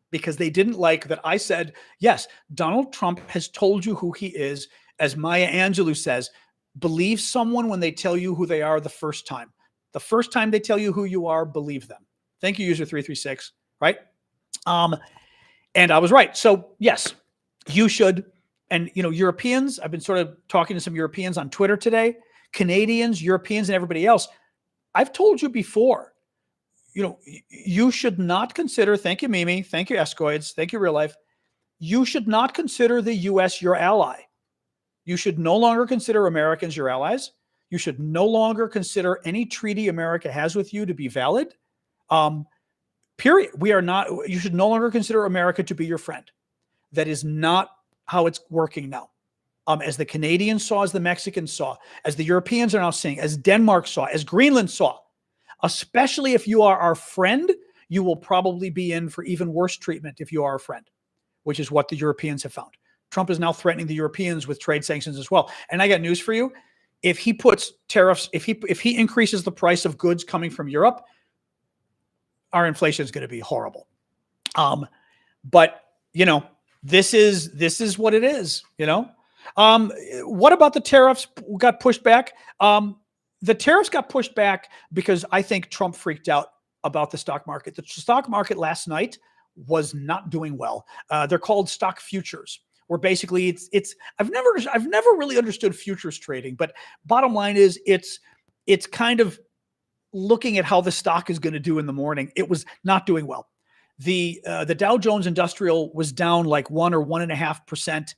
because they didn't like that I said, yes, Donald Trump has told you who he is. As Maya Angelou says, believe someone when they tell you who they are the first time. The first time they tell you who you are, believe them. Thank you, user 336, right? And I was right. So yes, you should. And, Europeans, I've been sort of talking to some Europeans on Twitter today, Canadians, Europeans, and everybody else. I've told you before, you should not consider, thank you, Mimi, thank you, Escoids, thank you, Real Life. You should not consider the U.S. your ally. You should no longer consider Americans your allies. You should no longer consider any treaty America has with you to be valid. Period. You should no longer consider America to be your friend. That is not how it's working now. As the Canadians saw, as the Mexicans saw, as the Europeans are now seeing, as Denmark saw, as Greenland saw, especially if you are our friend, you will probably be in for even worse treatment if you are a friend, which is what the Europeans have found. Trump is now threatening the Europeans with trade sanctions as well. And I got news for you. If he puts tariffs, if he increases the price of goods coming from Europe, our inflation is going to be horrible. But this is what it is, you know. What about the tariffs got pushed back? The tariffs got pushed back because I think Trump freaked out about the stock market. The stock market last night was not doing well. They're called stock futures, where basically it's I've never really understood futures trading, but bottom line is it's kind of looking at how the stock is going to do in the morning. It was not doing well. The Dow Jones Industrial was down like 1 or 1.5%.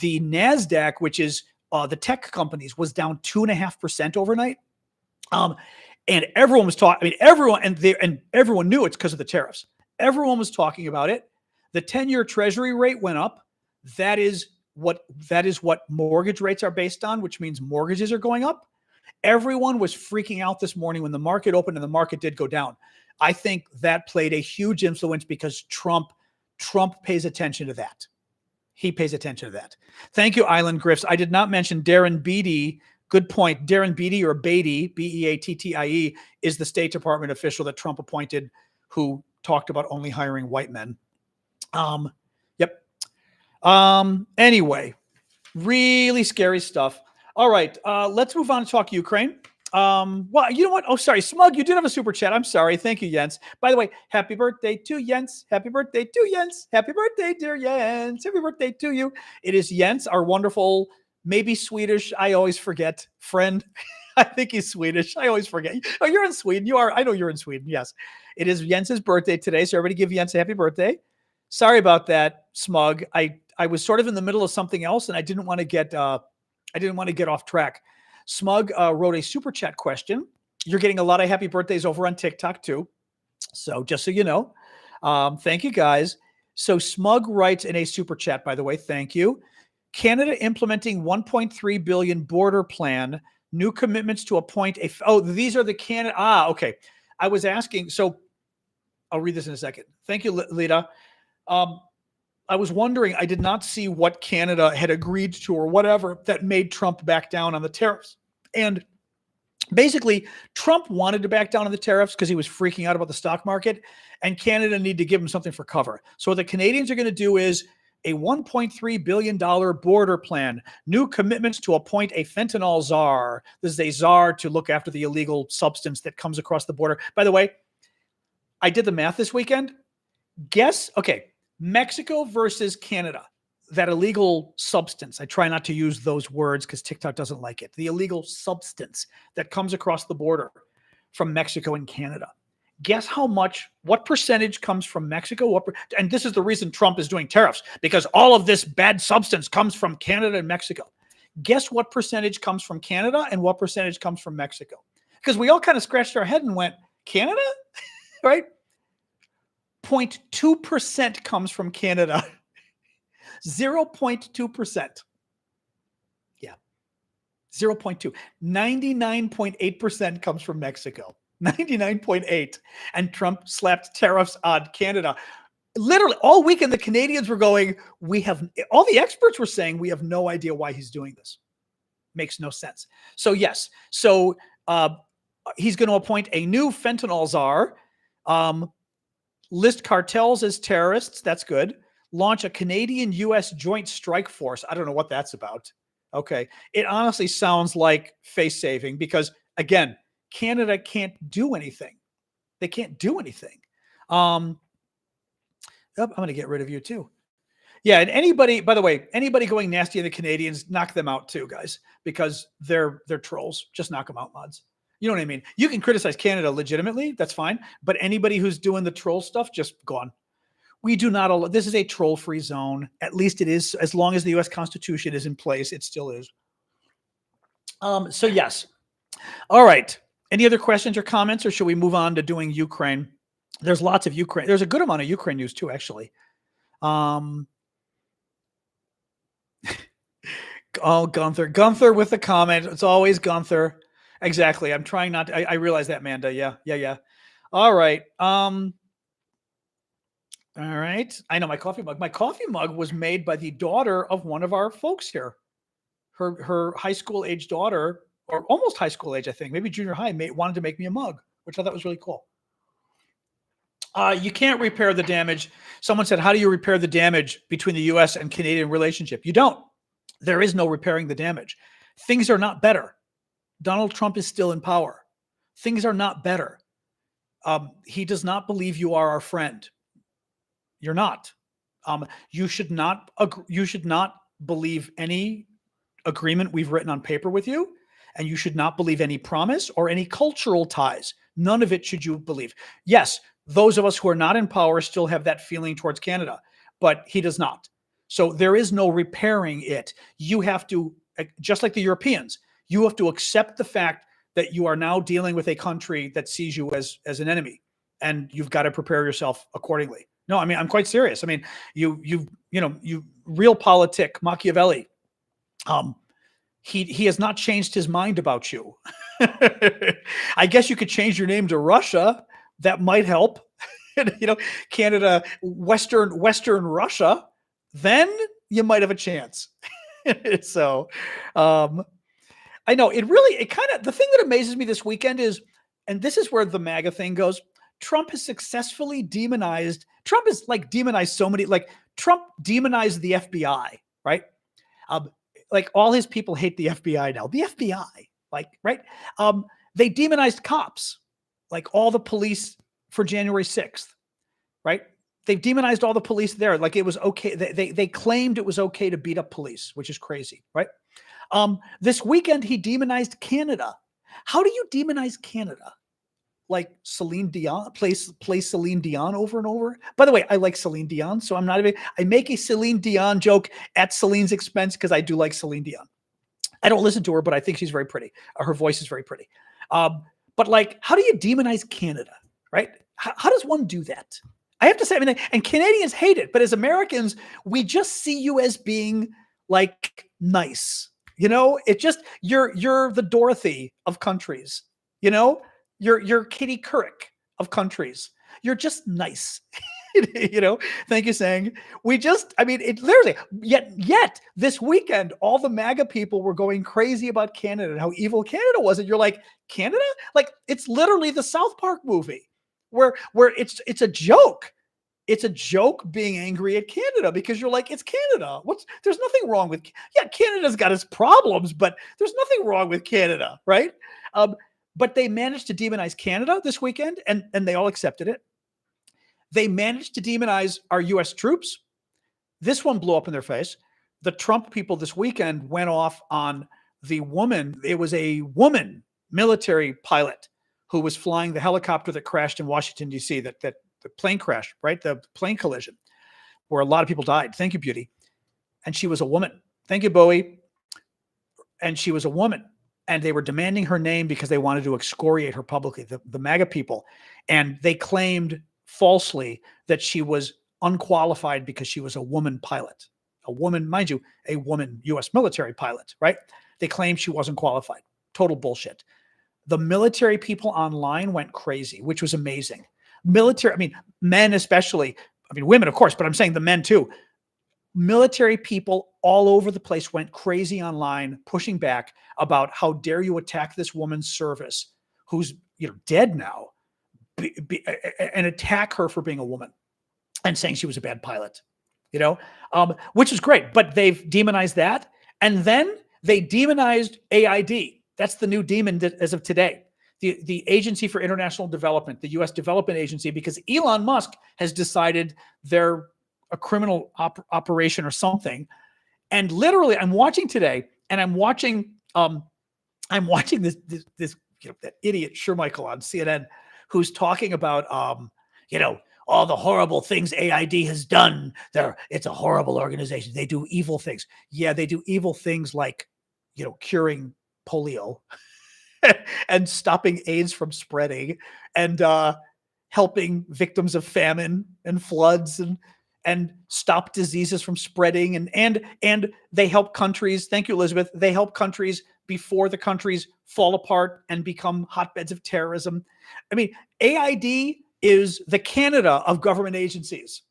The NASDAQ, which is the tech companies, was down 2.5% overnight. And everyone was talking. I mean, everyone knew it's because of the tariffs. Everyone was talking about it. The 10-year Treasury rate went up. That is what mortgage rates are based on, which means mortgages are going up. Everyone was freaking out this morning when the market opened and the market did go down. I think that played a huge influence because Trump pays attention to that. He pays attention to that. Thank you, Island Griffs. I did not mention Darren Beattie. Good point. Darren Beattie, or Beattie, Beattie, is the State Department official that Trump appointed who talked about only hiring white men. Yep. Anyway, really scary stuff. All right, let's move on to talk Ukraine. Well, you know what? Oh, sorry, Smug, you did have a super chat. I'm sorry. Thank you, Jens. By the way, happy birthday to Jens. Happy birthday to Jens. Happy birthday, dear Jens. Happy birthday to you. It is Jens, our wonderful, maybe Swedish, I always forget, friend. I think he's Swedish. I always forget. Oh, you're in Sweden. You are. I know you're in Sweden. Yes. It is Jens's birthday today, so everybody give Jens a happy birthday. Sorry about that, Smug. I was sort of in the middle of something else, and I didn't want to get off track. Smug wrote a super chat question. You're getting a lot of happy birthdays over on TikTok too. So just so you know, thank you guys. So Smug writes in a super chat, by the way, thank you. Canada implementing 1.3 billion border plan, new commitments to appoint these are the Canada. Okay. I was asking, so I'll read this in a second. Thank you, Lita. I was wondering, I did not see what Canada had agreed to or whatever that made Trump back down on the tariffs. And basically, Trump wanted to back down on the tariffs because he was freaking out about the stock market, and Canada needed to give him something for cover. So what the Canadians are going to do is a $1.3 billion border plan, new commitments to appoint a fentanyl czar. This is a czar to look after the illegal substance that comes across the border. By the way, I did the math this weekend. Mexico versus Canada, that illegal substance. I try not to use those words because TikTok doesn't like it. The illegal substance that comes across the border from Mexico and Canada. Guess what percentage comes from Mexico? And this is the reason Trump is doing tariffs, because all of this bad substance comes from Canada and Mexico. Guess what percentage comes from Canada and what percentage comes from Mexico? Because we all kind of scratched our head and went, Canada? Right? 0.2% comes from Canada. 0.2%. Yeah. 0.2. 99.8% comes from Mexico. 99.8. And Trump slapped tariffs on Canada. Literally all weekend, the Canadians were going, all the experts were saying, we have no idea why he's doing this. Makes no sense. So yes. So he's going to appoint a new fentanyl czar. List cartels as terrorists. That's good. Launch a Canadian-U.S. joint strike force. I don't know what that's about. Okay. It honestly sounds like face saving because, again, Canada can't do anything. They can't do anything. I'm going to get rid of you too. Yeah. And anybody, by the way, anybody going nasty in the Canadians, knock them out too, guys, because they're trolls. Just knock them out, mods. You know what I mean? You can criticize Canada legitimately. That's fine. But anybody who's doing the troll stuff, just gone. We do not allow. This is a troll-free zone. At least it is. As long as the U.S. Constitution is in place, it still is. So yes. All right. Any other questions or comments, or should we move on to doing Ukraine? There's lots of Ukraine. There's a good amount of Ukraine news too, actually. Oh, Gunther with the comment. It's always Gunther. Exactly. I'm trying not to, I realize that, Manda. Yeah. All right. All right. I know my coffee mug. My coffee mug was made by the daughter of one of our folks here. Her high school age daughter, or almost high school age, I think, maybe junior high, wanted to make me a mug, which I thought was really cool. You can't repair the damage. Someone said, how do you repair the damage between the US and Canadian relationship? You don't. There is no repairing the damage. Things are not better. Donald Trump is still in power. Things are not better. He does not believe you are our friend. You're not. You should not. You should not believe any agreement we've written on paper with you, and you should not believe any promise or any cultural ties. None of it should you believe. Yes, those of us who are not in power still have that feeling towards Canada, but he does not. So there is no repairing it. You have to, just like the Europeans, you have to accept the fact that you are now dealing with a country that sees you as an enemy, and you've got to prepare yourself accordingly. No, I mean, I'm quite serious. I mean, you realpolitik Machiavelli. He has not changed his mind about you. I guess you could change your name to Russia. That might help. Canada, Western Russia. Then you might have a chance. So, I know the thing that amazes me this weekend is, and this is where the MAGA thing goes. Trump has successfully demonized. Trump has demonized so many. Trump demonized the FBI, right? All his people hate the FBI now. The FBI, right? They demonized cops, all the police for January 6th, right? They've demonized all the police there. It was okay. They claimed it was okay to beat up police, which is crazy, right? This weekend, he demonized Canada. How do you demonize Canada? Celine Dion, play Celine Dion over and over. By the way, I like Celine Dion, so I make a Celine Dion joke at Celine's expense because I do like Celine Dion. I don't listen to her, but I think she's very pretty. Her voice is very pretty. But how do you demonize Canada, right? How does one do that? I have to say, and Canadians hate it, but as Americans, we just see you as being nice. You're the Dorothy of countries. You're Katie Couric of countries. You're just nice. Thank you, Sang. It literally, yet this weekend, all the MAGA people were going crazy about Canada and how evil Canada was. And you're like, Canada? It's literally the South Park movie where it's a joke. It's a joke being angry at Canada because you're like, it's Canada. There's nothing wrong with, Canada's got its problems, but there's nothing wrong with Canada, right? But they managed to demonize Canada this weekend, and they all accepted it. They managed to demonize our U.S. troops. This one blew up in their face. The Trump people this weekend went off on the woman. It was a woman military pilot who was flying the helicopter that crashed in Washington, D.C., that the plane crash, right? The plane collision where a lot of people died. Thank you, Beauty. And she was a woman. Thank you, Bowie. And she was a woman. And they were demanding her name because they wanted to excoriate her publicly, the MAGA people. And they claimed falsely that she was unqualified because she was a woman pilot. A woman, mind you, a woman U.S. military pilot, right? They claimed she wasn't qualified. Total bullshit. The military people online went crazy, which was amazing. Men especially, women, of course, but I'm saying the men too. Military people all over the place went crazy online, pushing back about how dare you attack this woman's service, who's dead now, and attack her for being a woman and saying she was a bad pilot, which is great. But they've demonized that, and then they demonized AID. That's the new demon as of today. The Agency for International Development, the U.S. Development Agency, because Elon Musk has decided they're a criminal operation or something. And literally, I'm watching today, and I'm watching this that idiot Shermichael on CNN, who's talking about all the horrible things AID has done. It's a horrible organization. They do evil things. Yeah, they do evil things like curing polio and stopping AIDS from spreading, and helping victims of famine and floods and stop diseases from spreading. And they help countries. Thank you, Elizabeth. They help countries before the countries fall apart and become hotbeds of terrorism. AID is the Canada of government agencies.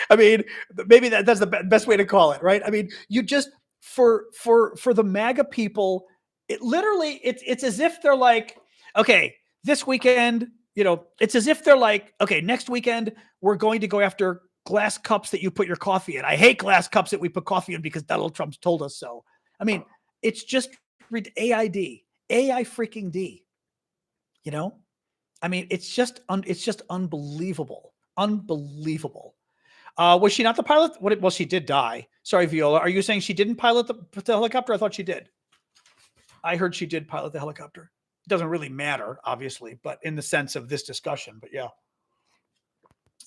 Maybe that's the best way to call it, right? You just, for the MAGA people, it's as if they're like, okay, this weekend, it's as if they're like, okay, next weekend we're going to go after glass cups that you put your coffee in. I hate glass cups that we put coffee in because Donald Trump's told us so. I mean, it's just AID, AI freaking D. I mean, it's just unbelievable, unbelievable. Was she not the pilot? Well, she did die. Sorry, Viola. Are you saying she didn't pilot the helicopter? I thought she did. I heard she did pilot the helicopter. It doesn't really matter, obviously, but in the sense of this discussion. But yeah.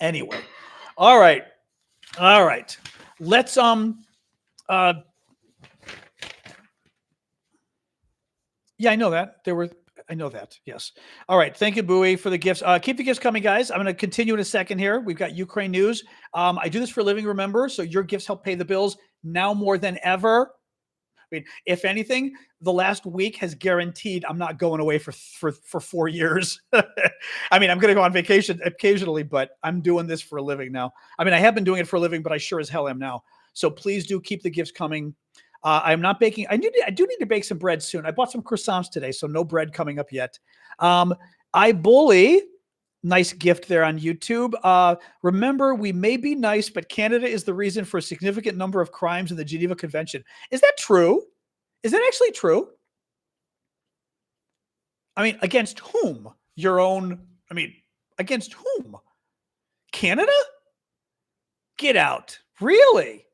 Anyway, all right. Let's yeah, I know that. I know that. Yes. All right. Thank you, Bowie, for the gifts. Keep the gifts coming, guys. I'm going to continue in a second here. We've got Ukraine news. I do this for a living, remember? So your gifts help pay the bills now more than ever. I mean, if anything, the last week has guaranteed I'm not going away for 4 years. I mean, I'm going to go on vacation occasionally, but I'm doing this for a living now. I mean, I have been doing it for a living, but I sure as hell am now. So please do keep the gifts coming. I'm not baking. I do need to bake some bread soon. I bought some croissants today, so no bread coming up yet. I bully. Nice gift there on YouTube. Remember, we may be nice, but Canada is the reason for a significant number of crimes in the Geneva Convention. Is that true? Is that actually true? I mean, against whom? Against whom? Canada? Get out. Really?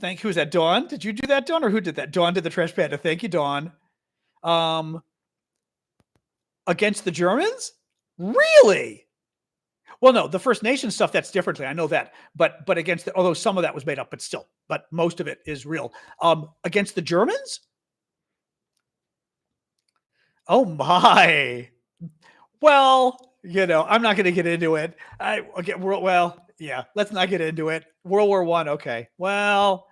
Thank you. Who's that? Dawn? Did you do that, Dawn? Or who did that? Dawn did the Trash Panda. Thank you, Dawn. Against the Germans? Really? Well, no, the First Nation stuff, that's differently. I know that. But against although some of that was made up, but still, but most of it is real. Against the Germans? Oh my. Well, I'm not going to get into it. Yeah, let's not get into it. World War I. Okay. Well,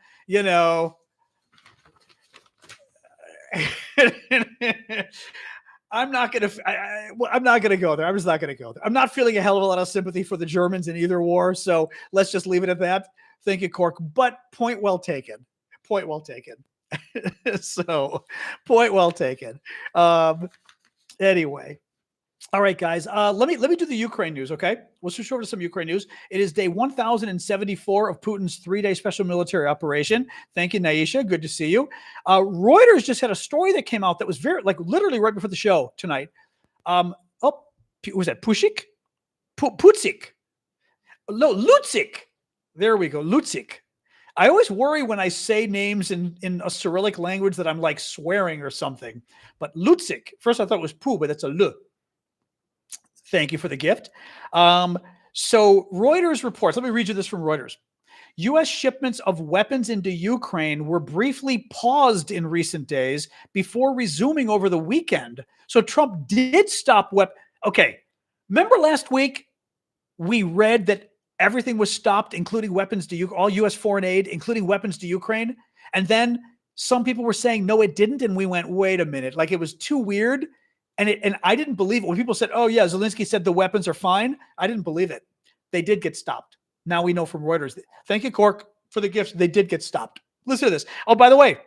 I'm not going to go there. I'm just not going to go there. I'm not feeling a hell of a lot of sympathy for the Germans in either war. So let's just leave it at that. Thank you, Cork. But point well taken. Point well taken. So point well taken. Anyway. All right, guys. Let me do the Ukraine news, okay? We'll switch over to some Ukraine news. It is day 1074 of Putin's 3-day special military operation. Thank you, Naisha. Good to see you. Reuters just had a story that came out that was very, literally right before the show tonight. Was that Pushik? Putzik. No, Lutzik. There we go, Lutzik. I always worry when I say names in a Cyrillic language that I'm like swearing or something. But Lutzik. First I thought it was Pu, but it's a L. Thank you for the gift. So Reuters reports, let me read you this from Reuters. U.S. shipments of weapons into Ukraine were briefly paused in recent days before resuming over the weekend. So Trump did stop Okay, remember last week we read that everything was stopped, including weapons to Ukraine, all U.S. foreign aid, including weapons to Ukraine. And then some people were saying, no, it didn't. And we went, wait a minute, it was too weird. And I didn't believe it. When people said, oh, yeah, Zelensky said the weapons are fine, I didn't believe it. They did get stopped. Now we know from Reuters. Thank you, Cork, for the gifts. They did get stopped. Listen to this. Oh, by the way,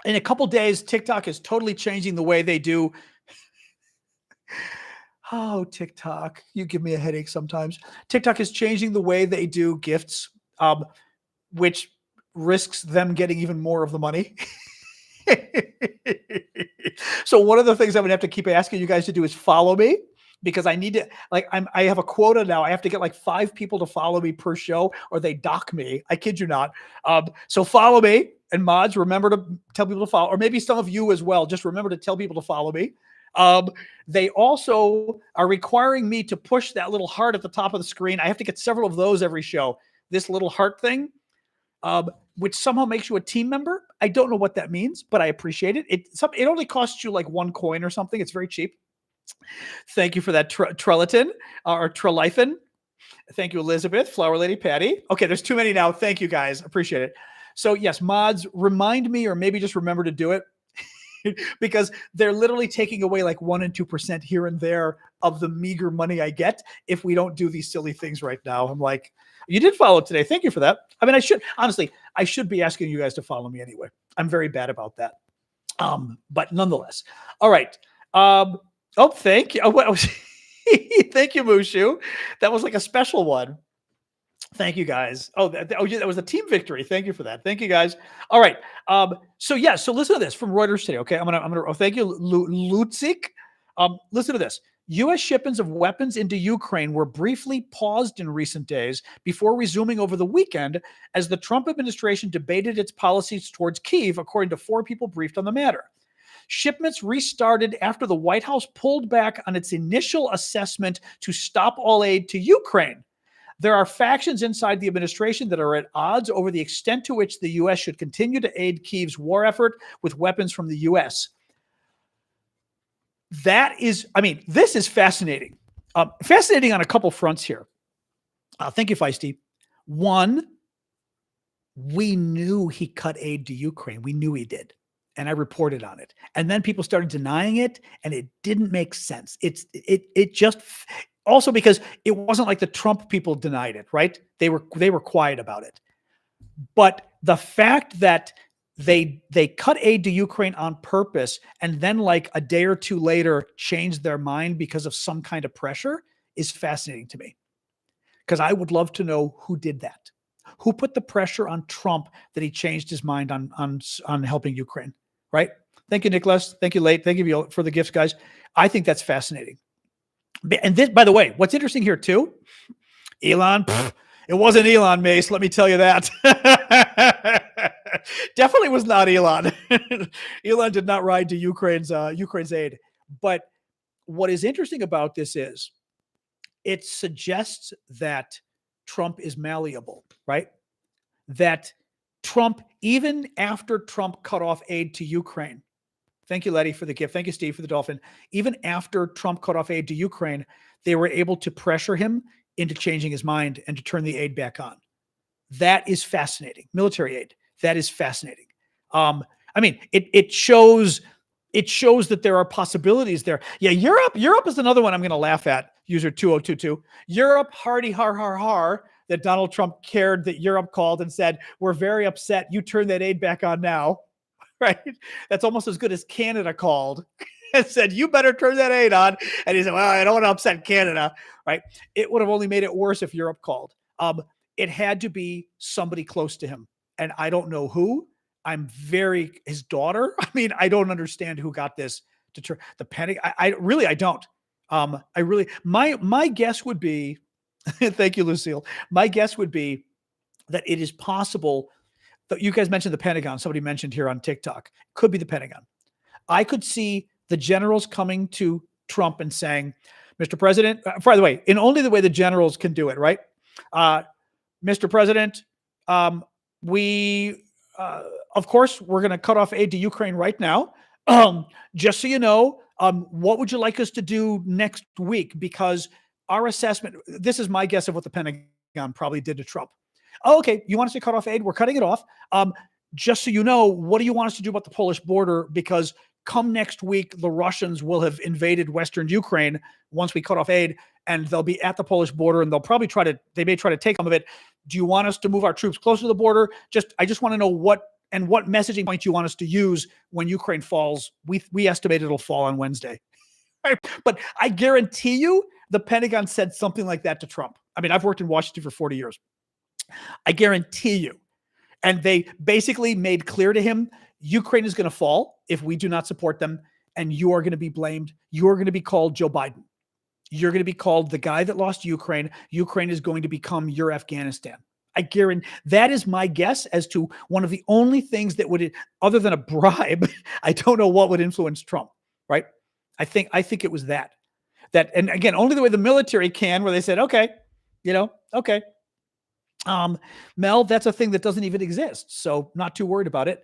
in a couple days, TikTok is totally changing the way they do. Oh, TikTok. You give me a headache sometimes. TikTok is changing the way they do gifts, which risks them getting even more of the money. So one of the things I'm gonna have to keep asking you guys to do is follow me, because I need to, I have a quota now. I have to get 5 people to follow me per show or they dock me. I kid you not. So follow me, and mods, remember to tell people to follow, or maybe some of you as well. Just remember to tell people to follow me. They also are requiring me to push that little heart at the top of the screen. I have to get several of those every show. This little heart thing, which somehow makes you a team member. I don't know what that means, but I appreciate it. It only costs you 1 coin or something. It's very cheap. Thank you for that, Trelliton or Trelifin. Thank you, Elizabeth, Flower Lady Patty. Okay, there's too many now. Thank you, guys. Appreciate it. So yes, mods, remind me, or maybe just remember to do it, because they're literally taking away 1% and 2% here and there of the meager money I get if we don't do these silly things right now. I'm like, you did follow today. Thank you for that. I mean, I should be asking you guys to follow me anyway. I'm very bad about that. But nonetheless. All right. Thank you. Thank you, Mushu. That was like a special one. Thank you, guys. Yeah, that was a team victory. Thank you for that. Thank you, guys. All right. So yeah, so listen to this from Reuters today. Okay, thank you, Lutzik. Listen to this. U.S. shipments of weapons into Ukraine were briefly paused in recent days before resuming over the weekend as the Trump administration debated its policies towards Kyiv, according to 4 people briefed on the matter. Shipments restarted after the White House pulled back on its initial assessment to stop all aid to Ukraine. There are factions inside the administration that are at odds over the extent to which the U.S. should continue to aid Kyiv's war effort with weapons from the U.S. This is fascinating. Fascinating on a couple fronts here. Thank you, Feisty. One, we knew he cut aid to Ukraine. We knew he did. And I reported on it. And then people started denying it, and it didn't make sense. It just also because it wasn't like the Trump people denied it, right? They were quiet about it. But the fact that they cut aid to Ukraine on purpose and then like a day or two later changed their mind because of some kind of pressure is fascinating to me. Because I would love to know who did that. Who put the pressure on Trump that he changed his mind on helping Ukraine, right? Thank you, Nicholas. Thank you, Late. Thank you for the gifts, guys. I think that's fascinating. And this, by the way, what's interesting here too, Elon, it wasn't Elon, Mace. Let me tell you that. Definitely was not Elon. Elon did not ride to Ukraine's aid. But what is interesting about this is it suggests that Trump is malleable, right? That Trump, even after Trump cut off aid to Ukraine, thank you, Letty, for the gift. Thank you, Steve, for the dolphin. Even after Trump cut off aid to Ukraine, they were able to pressure him into changing his mind and to turn the aid back on. That is fascinating. Military aid. That is fascinating. It shows that there are possibilities there. Yeah, Europe is another one I'm going to laugh at. User 2022. Europe, hardy har har har. That Donald Trump cared that Europe called and said, "We're very upset. You turn that aid back on now." Right? That's almost as good as Canada called and said, "You better turn that aid on." And he said, "Well, I don't want to upset Canada." Right? It would have only made it worse if Europe called. It had to be somebody close to him, and I don't know who. His daughter. I don't understand who got this to turn the Pentagon. I don't. My guess would be, thank you, Lucille. My guess would be that it is possible that you guys mentioned the Pentagon. Somebody mentioned here on TikTok, could be the Pentagon. I could see the generals coming to Trump and saying, "Mr. President," by the way, in only the way the generals can do it, right? "Mr. President, of course, we're going to cut off aid to Ukraine right now. Just so you know, what would you like us to do next week? Because our assessment," this is my guess of what the Pentagon probably did to Trump. "Oh, okay, you want us to cut off aid? We're cutting it off. Just so you know, what do you want us to do about the Polish border? Because come next week, the Russians will have invaded Western Ukraine once we cut off aid, and they'll be at the Polish border, and they may try to take some of it. Do you want us to move our troops closer to the border? I just want to know what messaging point you want us to use when Ukraine falls. We estimate it'll fall on Wednesday." Right? But I guarantee you the Pentagon said something like that to Trump. I've worked in Washington for 40 years. I guarantee you. And they basically made clear to him, Ukraine is going to fall if we do not support them, and you are going to be blamed. You are going to be called Joe Biden. You're going to be called the guy that lost Ukraine. Ukraine is going to become your Afghanistan. I guarantee that is my guess as to one of the only things that would, other than a bribe, I don't know what would influence Trump, right? I think it was that, and again, only the way the military can, where they said, okay, okay. Mel, that's a thing that doesn't even exist. So not too worried about it.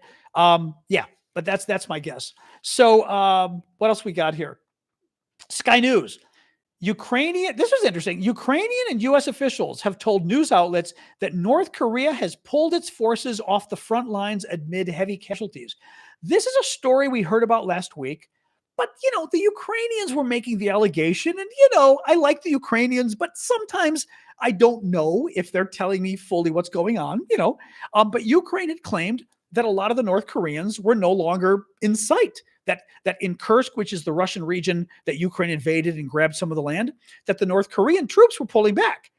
Yeah, but that's my guess. So what else we got here? Sky News. This was interesting. Ukrainian and U.S. officials have told news outlets that North Korea has pulled its forces off the front lines amid heavy casualties. This is a story we heard about last week, but, the Ukrainians were making the allegation, and, I like the Ukrainians, but sometimes I don't know if they're telling me fully what's going on, but Ukraine had claimed that a lot of the North Koreans were no longer in sight, that in Kursk, which is the Russian region that Ukraine invaded and grabbed some of the land, that the North Korean troops were pulling back.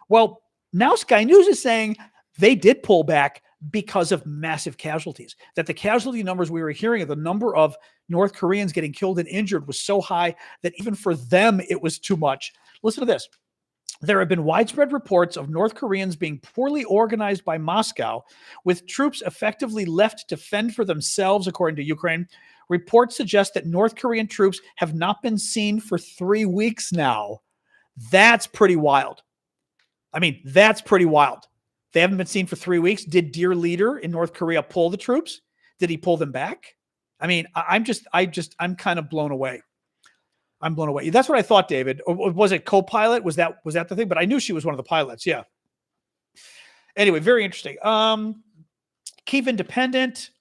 Well, now Sky News is saying they did pull back because of massive casualties, that the casualty numbers we were hearing of the number of North Koreans getting killed and injured was so high that even for them, it was too much. Listen to this. There have been widespread reports of North Koreans being poorly organized by Moscow, with troops effectively left to fend for themselves, according to Ukraine. Reports suggest that North Korean troops have not been seen for 3 weeks now. That's pretty wild. I mean, that's pretty wild. They haven't been seen for 3 weeks. Did Dear Leader in North Korea pull the troops? Did he pull them back? I mean, I'm kind of blown away. I'm blown away. That's what I thought, David. Or was it co-pilot? Was that the thing? But I knew she was one of the pilots. Yeah. Anyway, very interesting. Kyiv Independent.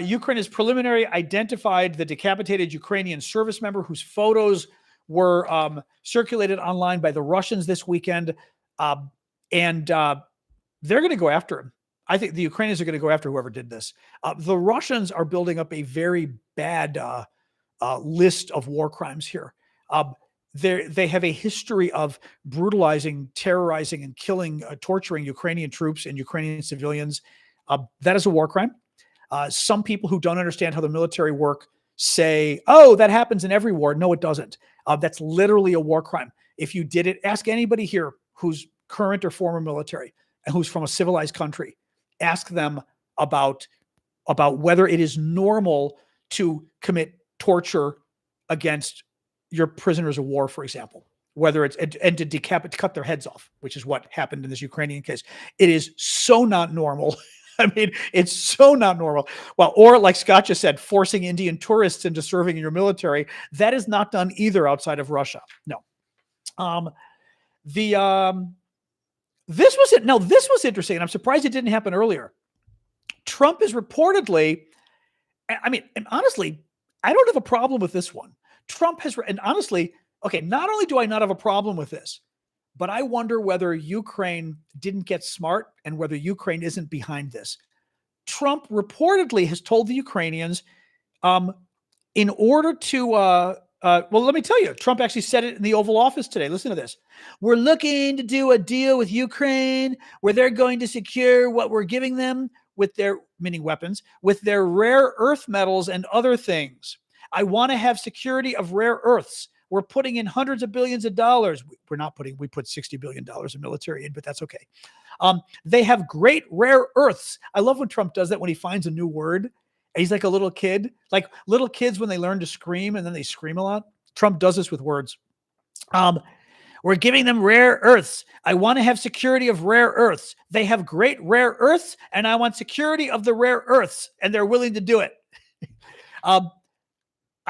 Ukraine has preliminarily identified the decapitated Ukrainian service member whose photos were circulated online by the Russians this weekend. And they're going to go after him. I think the Ukrainians are going to go after whoever did this. The Russians are building up a very bad list of war crimes here. They have a history of brutalizing, terrorizing, and killing, torturing Ukrainian troops and Ukrainian civilians. That is a war crime. Some people who don't understand how the military work say, oh, that happens in every war. No, it doesn't. That's literally a war crime. If you did it, ask anybody here who's current or former military and who's from a civilized country. Ask them about whether it is normal to commit torture against your prisoners of war, for example, whether it's and to cut their heads off, which is what happened in this Ukrainian case. It is so not normal. I mean, it's so not normal. Well, or like Scott just said, forcing Indian tourists into serving in your military, that is not done either outside of Russia. No. This was it. Now, this was interesting, and I'm surprised it didn't happen earlier. Trump is reportedly, I mean, and honestly, I don't have a problem with this one. Trump has, and honestly, okay, not only do I not have a problem with this, but I wonder whether Ukraine didn't get smart and whether Ukraine isn't behind this. Trump reportedly has told the Ukrainians, in order to, well, let me tell you, Trump actually said it in the Oval Office today. Listen to this. We're looking to do a deal with Ukraine where they're going to secure what we're giving them with their, meaning weapons, with their rare earth metals and other things. I want to have security of rare earths. We're putting in hundreds of billions of dollars. We put $60 billion in military in, but that's okay. They have great rare earths. I love when Trump does that when he finds a new word. He's like a little kid, like little kids when they learn to scream and then they scream a lot. Trump does this with words. We're giving them rare earths. I want to have security of rare earths. They have great rare earths, and I want security of the rare earths, and they're willing to do it.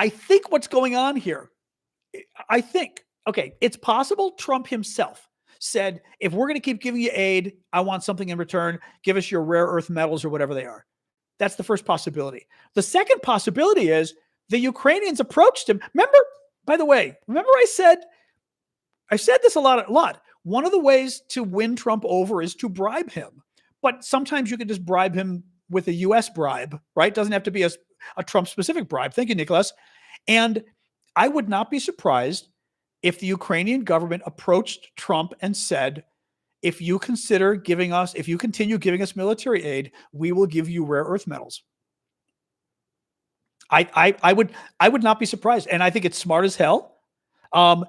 I think what's going on here, okay, it's possible Trump himself said, if we're going to keep giving you aid, I want something in return. Give us your rare earth metals or whatever they are. That's the first possibility. The second possibility is the Ukrainians approached him. Remember, by the way, I said this a lot. One of the ways to win Trump over is to bribe him. But sometimes you can just bribe him with a U.S. bribe, right? Doesn't have to be a Trump-specific bribe. Thank you, Nicholas. And I would not be surprised if the Ukrainian government approached Trump and said, if you continue giving us military aid, we will give you rare earth metals. I would not be surprised. And I think it's smart as hell. I've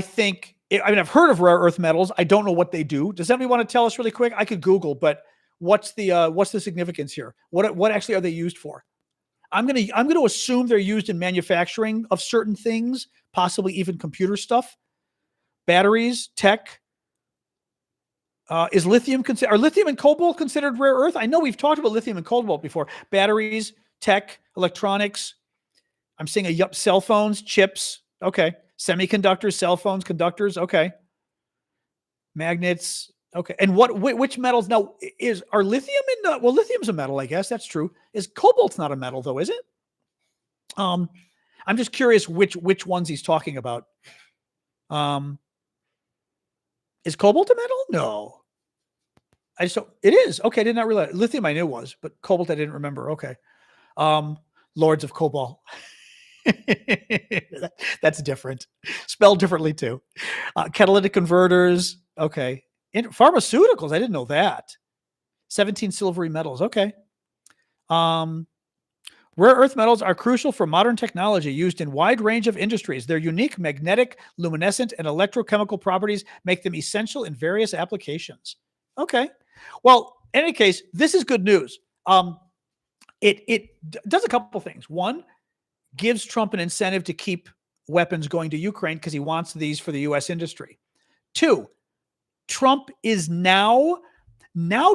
heard of rare earth metals. I don't know what they do. Does anybody want to tell us really quick? I could Google, but what's the significance here? What actually are they used for? I'm going to assume they're used in manufacturing of certain things, possibly even computer stuff, batteries, tech. Are lithium and cobalt considered rare earth? I know we've talked about lithium and cobalt before. Batteries, tech, electronics. I'm seeing cell phones, chips. Okay. Semiconductors, cell phones, conductors. Okay. Magnets. Okay. And which metals now are lithium in lithium's a metal, I guess. That's true. Is cobalt's not a metal though, is it? I'm just curious which ones he's talking about. Is cobalt a metal? No. It is. Okay. I did not realize. Lithium I knew was, but cobalt I didn't remember. Okay. Lords of Cobol. That's different. Spelled differently too. Catalytic converters. Okay. Pharmaceuticals. I didn't know that. 17 silvery metals. Okay. Rare earth metals are crucial for modern technology used in wide range of industries. Their unique magnetic, luminescent, and electrochemical properties make them essential in various applications. Okay. Well, in any case, this is good news. It does a couple things. One, gives Trump an incentive to keep weapons going to Ukraine because he wants these for the U.S. industry. Two, Trump is now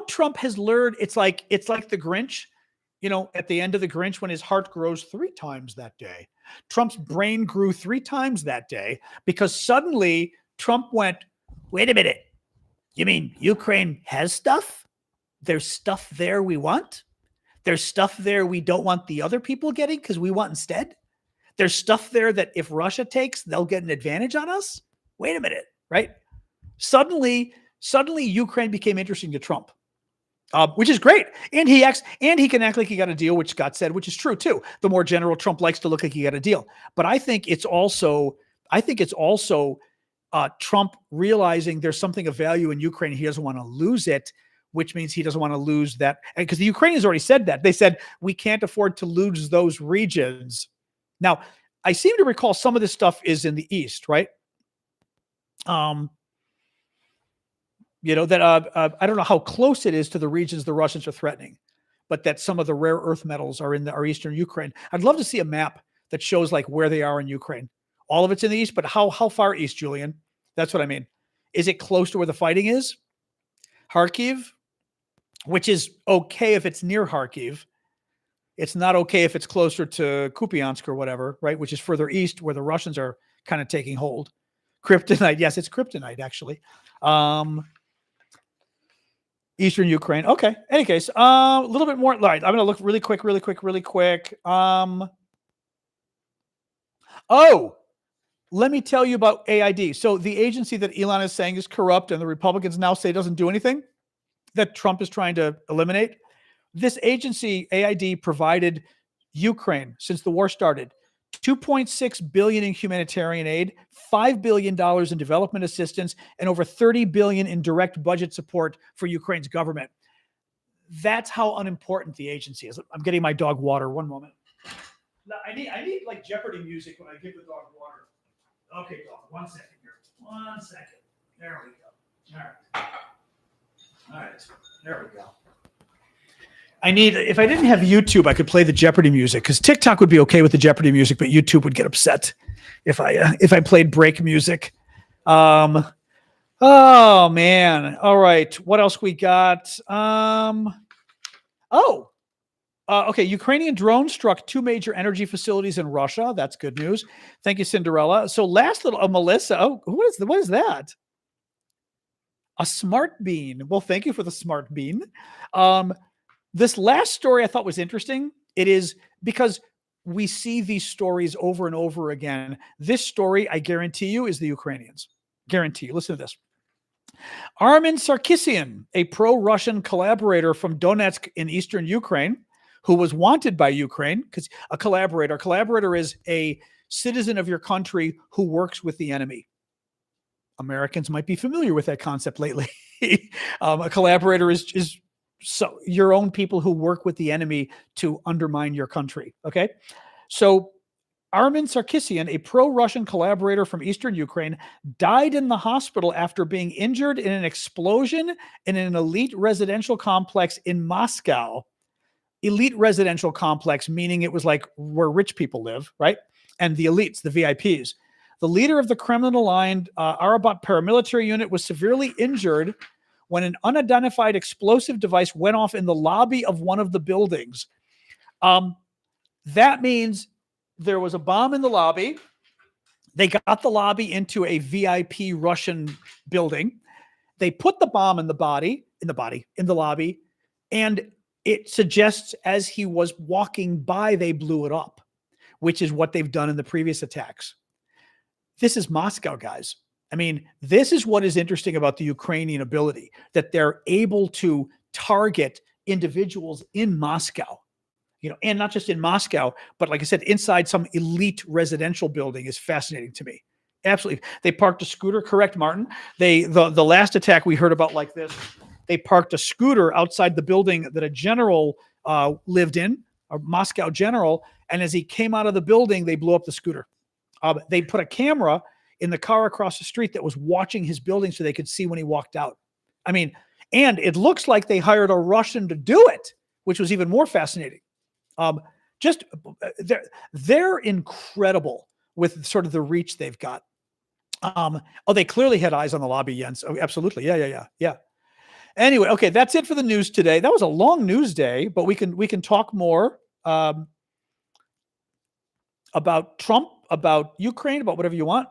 Trump has learned. It's like the Grinch, at the end of the Grinch when his heart grows 3 times that day. Trump's brain grew 3 times that day because suddenly Trump went, wait a minute, you mean Ukraine has stuff? There's stuff there we want? There's stuff there we don't want the other people getting because we want instead? There's stuff there that if Russia takes, they'll get an advantage on us? Wait a minute, right? Suddenly Ukraine became interesting to Trump, which is great. And he can act like he got a deal, which Scott said, which is true too. The more general Trump likes to look like he got a deal. But I think it's also Trump realizing there's something of value in Ukraine. He doesn't want to lose it, which means he doesn't want to lose that. Because the Ukrainians already said that. They said, we can't afford to lose those regions. Now, I seem to recall some of this stuff is in the East, right? I don't know how close it is to the regions the Russians are threatening, but that some of the rare earth metals are in our Eastern Ukraine. I'd love to see a map that shows like where they are in Ukraine. All of it's in the East, but how far east, Julian? That's what I mean. Is it close to where the fighting is? Kharkiv, which is okay if it's near Kharkiv. It's not okay if it's closer to Kupiansk or whatever, right? Which is further east where the Russians are kind of taking hold. Kryptonite. Yes, it's kryptonite, actually. Eastern Ukraine. Okay. Any case, a little bit more. All right. I'm going to look really quick. Let me tell you about AID. So the agency that Elon is saying is corrupt and the Republicans now say doesn't do anything, that Trump is trying to eliminate. This agency, AID, provided Ukraine, since the war started, $2.6 billion in humanitarian aid, $5 billion in development assistance, and over $30 billion in direct budget support for Ukraine's government. That's how unimportant the agency is. I'm getting my dog water. One moment. I need like Jeopardy music when I give the dog water. Okay, dog. 1 second here. 1 second. There we go. All right. There we go. If I didn't have YouTube, I could play the Jeopardy music because TikTok would be okay with the Jeopardy music, but YouTube would get upset if I played break music. Oh man. All right. What else we got? Okay. Ukrainian drone struck 2 major energy facilities in Russia. That's good news. Thank you, Cinderella. So last little, Melissa. Oh, what is that? A smart bean. Well, thank you for the smart bean. This last story I thought was interesting. It is because we see these stories over and over again. This story, I guarantee you, is the Ukrainians. Guarantee you. Listen to this. Armin Sarkisian, a pro-Russian collaborator from Donetsk in eastern Ukraine, who was wanted by Ukraine, because a collaborator is a citizen of your country who works with the enemy. Americans might be familiar with that concept lately. A collaborator is so your own people who work with the enemy to undermine your country. Okay. So Armin Sarkisian, a pro-Russian collaborator from eastern Ukraine, died in the hospital after being injured in an explosion in an elite residential complex in Moscow. Elite residential complex, meaning it was like where rich people live, right? And the elites, the VIPs. The leader of the Kremlin-aligned Arabot paramilitary unit was severely injured when an unidentified explosive device went off in the lobby of one of the buildings. That means there was a bomb in the lobby. They got the lobby into a VIP Russian building. They put the bomb in the lobby, and it suggests as he was walking by, they blew it up, which is what they've done in the previous attacks. This is Moscow, guys. I mean, this is what is interesting about the Ukrainian ability, that they're able to target individuals in Moscow. and not just in Moscow, but like I said, inside some elite residential building is fascinating to me. Absolutely. They parked a scooter, correct, Martin? The last attack we heard about like this, they parked a scooter outside the building that a general lived in, a Moscow general, and as he came out of the building, they blew up the scooter. They put a camera in the car across the street that was watching his building so they could see when he walked out. I mean, and it looks like they hired a Russian to do it, which was even more fascinating. Just they're incredible with sort of the reach they've got. They clearly had eyes on the lobby, Jens. Oh, absolutely. Yeah. Anyway, okay, that's it for the news today. That was a long news day, but we can talk more about Trump, about Ukraine, about whatever you want.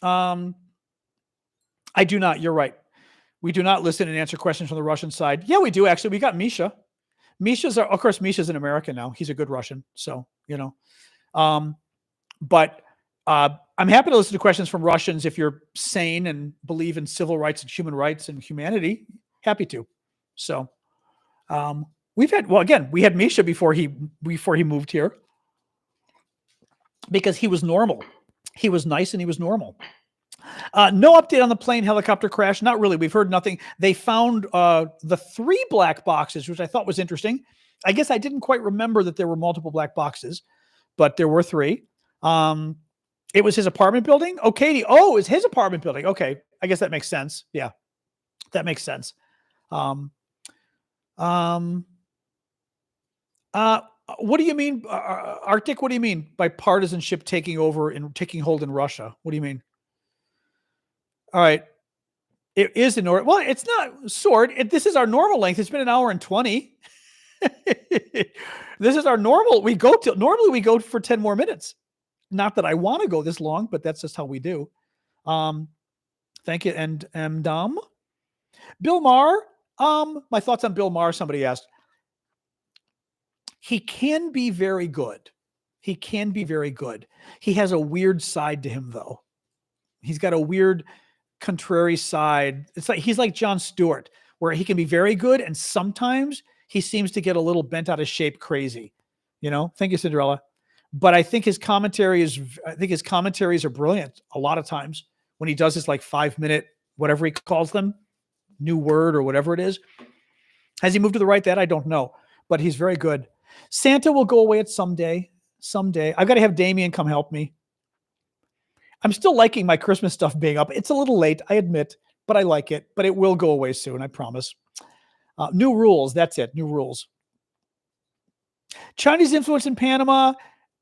I do not. You're right. We do not listen and answer questions from the Russian side. Yeah, we do actually. We got Misha. Of course, Misha's in America now. He's a good Russian, so but I'm happy to listen to questions from Russians if you're sane and believe in civil rights and human rights and humanity. Happy to. So we had Misha before he moved here because he was normal. He was nice and he was normal. No update on the plane helicopter crash. Not really. We've heard nothing. They found the 3 black boxes, which I thought was interesting. I guess I didn't quite remember that there were multiple black boxes, but there were 3. It was his apartment building. Oh, Katie. Oh, it's his apartment building. Okay. I guess that makes sense. Yeah, that makes sense. What do you mean, Arctic? What do you mean by partisanship taking over and taking hold in Russia? What do you mean? All right. It is in order. Well, it's not sword. This is our normal length. It's been 1 hour and 20. This is our normal. Normally we go for 10 more minutes. Not that I want to go this long, but that's just how we do. Thank you. And Dom. Bill Maher. My thoughts on Bill Maher, somebody asked. He can be very good. He has a weird side to him, though. He's got a weird contrary side. It's like he's like Jon Stewart, where he can be very good, and sometimes he seems to get a little bent out of shape, crazy. Thank you, Cinderella. But I think his commentaries are brilliant. A lot of times when he does his like 5-minute, whatever he calls them, new word or whatever it is. Has he moved to the right? That I don't know, but he's very good. Santa will go away at someday. I've got to have Damien come help me. I'm still liking my Christmas stuff being up. It's a little late, I admit, but I like it. But it will go away soon, I promise. New rules. That's it. New rules. Chinese influence in Panama.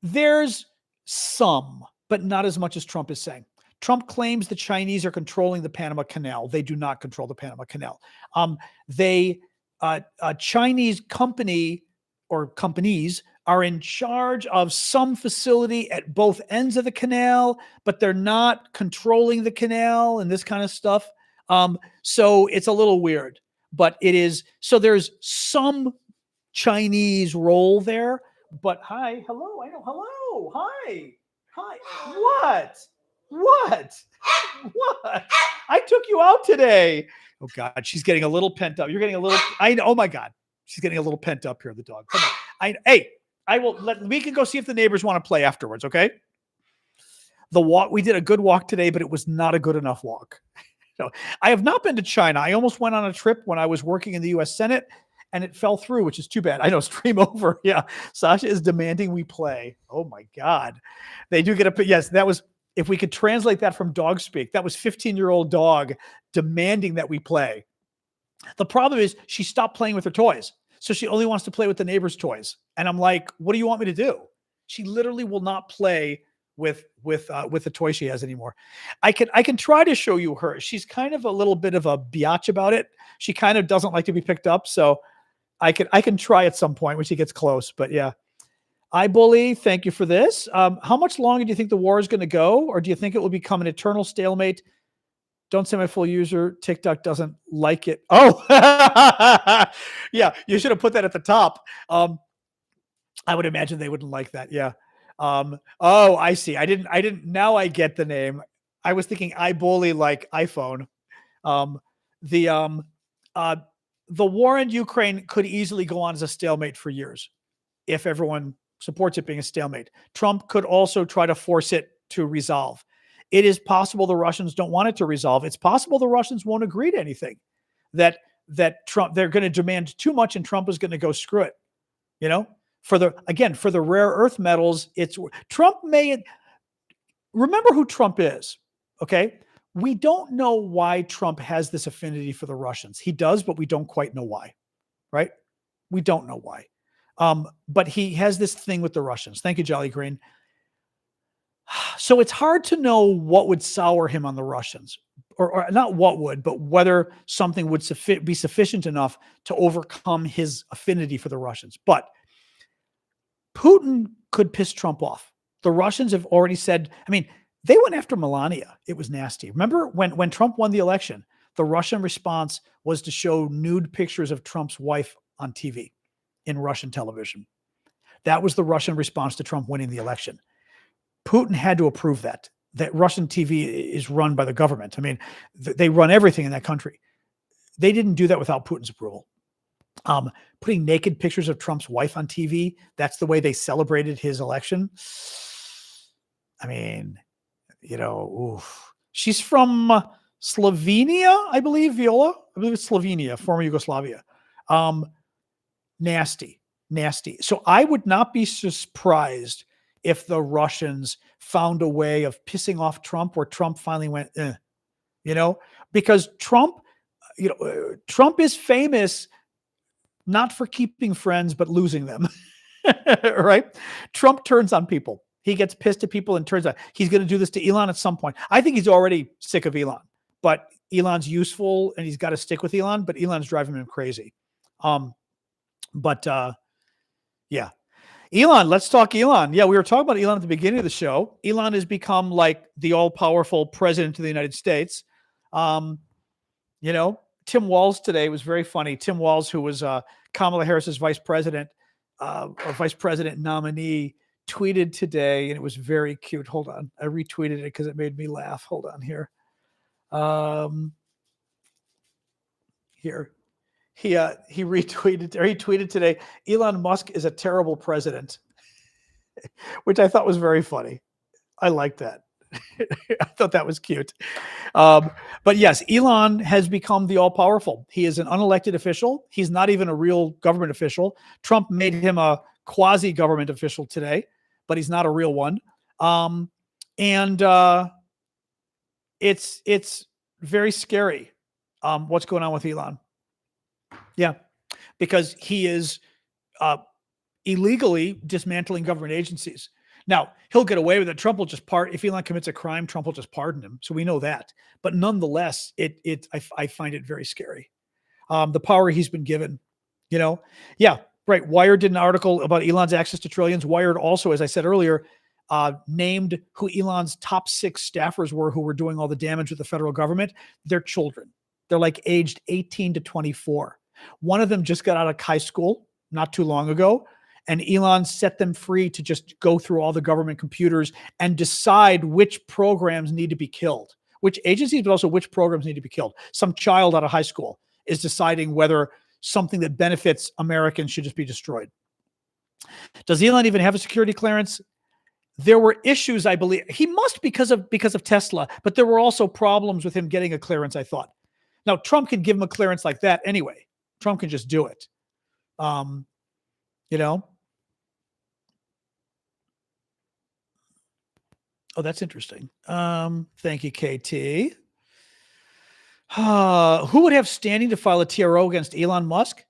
There's some, but not as much as Trump is saying. Trump claims the Chinese are controlling the Panama Canal. They do not control the Panama Canal. A Chinese company or companies are in charge of some facility at both ends of the canal, but they're not controlling the canal and this kind of stuff. So it's a little weird, but it is. So there's some Chinese role there, but hello, I know, hello, hi. What? I took you out today. Oh God, she's getting a little pent up. You're getting a little, I know, oh my God. She's getting a little pent up here, the dog. Come on. We can go see if the neighbors want to play afterwards, okay? We did a good walk today, but it was not a good enough walk. So I have not been to China. I almost went on a trip when I was working in the U.S. Senate, and it fell through, which is too bad. I know, stream over. Yeah, Sasha is demanding we play. Oh my God. They do get yes, that was, if we could translate that from dog speak, that was 15-year-old dog demanding that we play. The problem is she stopped playing with her toys. So she only wants to play with the neighbor's toys. And I'm like, what do you want me to do? She literally will not play with the toy she has anymore. I can try to show you her. She's kind of a little bit of a biatch about it. She kind of doesn't like to be picked up. So I can try at some point when she gets close, but yeah. iBully, thank you for this. How much longer do you think the war is going to go? Or do you think it will become an eternal stalemate? Don't say my full user. TikTok doesn't like it. Oh, yeah. You should have put that at the top. I would imagine they wouldn't like that. Yeah. Oh, I see. I didn't. Now I get the name. I was thinking iBully like iPhone. The war in Ukraine could easily go on as a stalemate for years. if everyone supports it being a stalemate. Trump could also try to force it to resolve. It is possible the Russians don't want it to resolve. It's possible the Russians won't agree to anything. That Trump, they're going to demand too much and Trump is going to go screw it. For the rare earth metals, Trump may remember who Trump is. Okay. We don't know why Trump has this affinity for the Russians. He does, but we don't quite know why. Right? We don't know why. But he has this thing with the Russians. Thank you, Jolly Green. So it's hard to know what would sour him on the Russians, or not what would, but whether something would be sufficient enough to overcome his affinity for the Russians. But Putin could piss Trump off. The Russians have already said, they went after Melania. It was nasty. Remember when Trump won the election, the Russian response was to show nude pictures of Trump's wife on TV in Russian television. That was the Russian response to Trump winning the election. Putin had to approve that Russian TV is run by the government. They run everything in that country. They didn't do that without Putin's approval. Putting naked pictures of Trump's wife on TV, that's the way they celebrated his election. She's from Slovenia, I believe, Viola. I believe it's Slovenia, former Yugoslavia. Nasty. So I would not be surprised if the Russians found a way of pissing off Trump where Trump finally went, because Trump is famous not for keeping friends, but losing them, right? Trump turns on people. He gets pissed at people and turns on. He's going to do this to Elon at some point. I think he's already sick of Elon, but Elon's useful and he's got to stick with Elon, but Elon's driving him crazy. Yeah. Elon, let's talk Elon. Yeah, we were talking about Elon at the beginning of the show. Elon has become like the all-powerful president of the United States. Tim Walz today was very funny. Tim Walz, who was Kamala Harris's vice president nominee, tweeted today, and it was very cute. Hold on. I retweeted it because it made me laugh. Hold on here. Here. He tweeted today, Elon Musk is a terrible president, which I thought was very funny. I like that. I thought that was cute. But yes, Elon has become the all-powerful. He is an unelected official. He's not even a real government official. Trump made him a quasi-government official today, but he's not a real one. It's very scary what's going on with Elon. Yeah, because he is illegally dismantling government agencies. Now, he'll get away with it. Trump will just if Elon commits a crime, Trump will just pardon him. So we know that. But nonetheless, I find it very scary. The power he's been given, Yeah, right. Wired did an article about Elon's access to trillions. Wired also, as I said earlier, named who Elon's top 6 staffers were who were doing all the damage with the federal government. They're children. They're like aged 18 to 24. One of them just got out of high school not too long ago, and Elon set them free to just go through all the government computers and decide which programs need to be killed, which agencies, but also which programs need to be killed. Some child out of high school is deciding whether something that benefits Americans should just be destroyed. Does Elon even have a security clearance? There were issues, I believe. He must because of Tesla, but there were also problems with him getting a clearance, I thought. Now, Trump can give him a clearance like that anyway. Trump can just do it. Oh, that's interesting. Thank you, KT. Who would have standing to file a TRO against Elon Musk?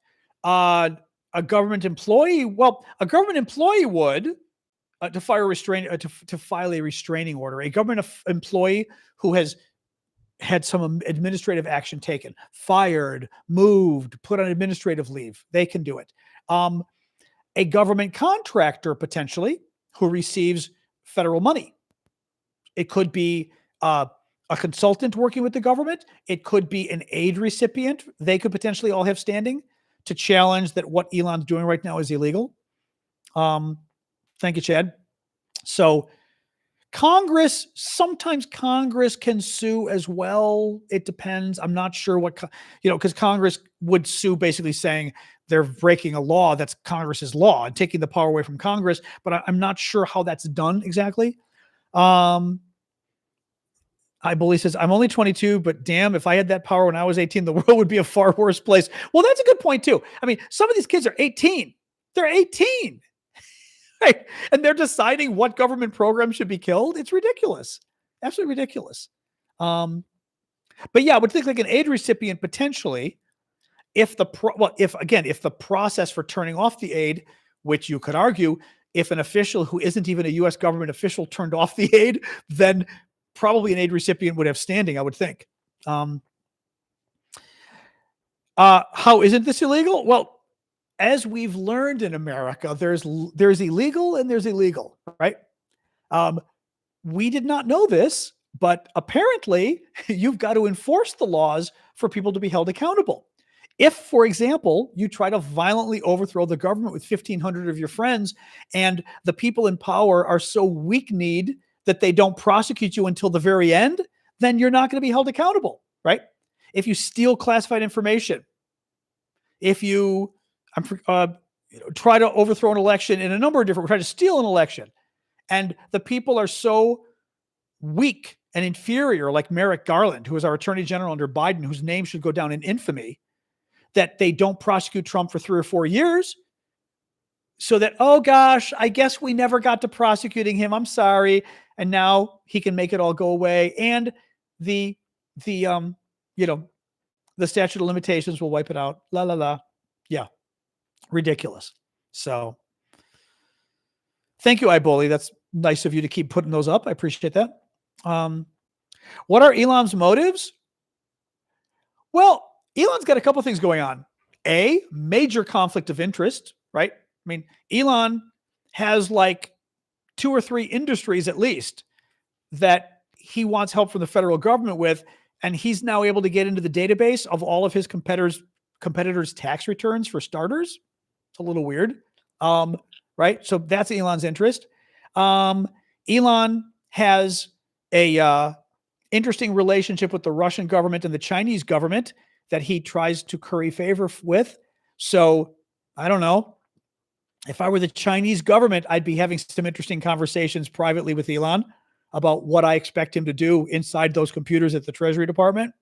A government employee? Well, a government employee would to file a restraining order. A government employee who has had some administrative action taken, fired, moved, put on administrative leave, they can do it. A government contractor, potentially, who receives federal money. It could be a consultant working with the government. It could be an aid recipient. They could potentially all have standing to challenge that what Elon's doing right now is illegal. Thank you, Chad. So sometimes Congress can sue as well. It depends. I'm not sure what, because Congress would sue basically saying they're breaking a law that's Congress's law and taking the power away from Congress. But I'm not sure how that's done exactly. I believe says, I'm only 22, but damn, if I had that power when I was 18, the world would be a far worse place. Well, that's a good point too. I mean, some of these kids are 18. They're 18. Right? And they're deciding what government program should be killed. It's ridiculous. Absolutely ridiculous. But yeah, I would think like an aid recipient potentially, if the process for turning off the aid, which you could argue, if an official who isn't even a U.S. government official turned off the aid, then probably an aid recipient would have standing, I would think. How isn't this illegal? Well, as we've learned in America, there's illegal and there's illegal, right? We did not know this, but apparently you've got to enforce the laws for people to be held accountable. If, for example, you try to violently overthrow the government with 1,500 of your friends and the people in power are so weak-kneed that they don't prosecute you until the very end, then you're not going to be held accountable, right? If you steal classified information, if you try to overthrow an election in a number of different, try to steal an election, and the people are so weak and inferior, like Merrick Garland, who is our attorney general under Biden, whose name should go down in infamy, that they don't prosecute Trump for 3 or 4 years, so that, oh gosh, I guess we never got to prosecuting him. I'm sorry. And now he can make it all go away. And the statute of limitations will wipe it out. La, la, la. Yeah. Ridiculous. So thank you, iBully. That's nice of you to keep putting those up. I appreciate that. What are Elon's motives? Well, Elon's got a couple things going on. A major conflict of interest, right? I mean, Elon has like 2 or 3 industries at least that he wants help from the federal government with, and he's now able to get into the database of all of his competitors' tax returns for starters. It's a little weird, right? So that's Elon's interest. Elon has a interesting relationship with the Russian government and the Chinese government that he tries to curry favor with. So I don't know. If I were the Chinese government, I'd be having some interesting conversations privately with Elon about what I expect him to do inside those computers at the Treasury Department.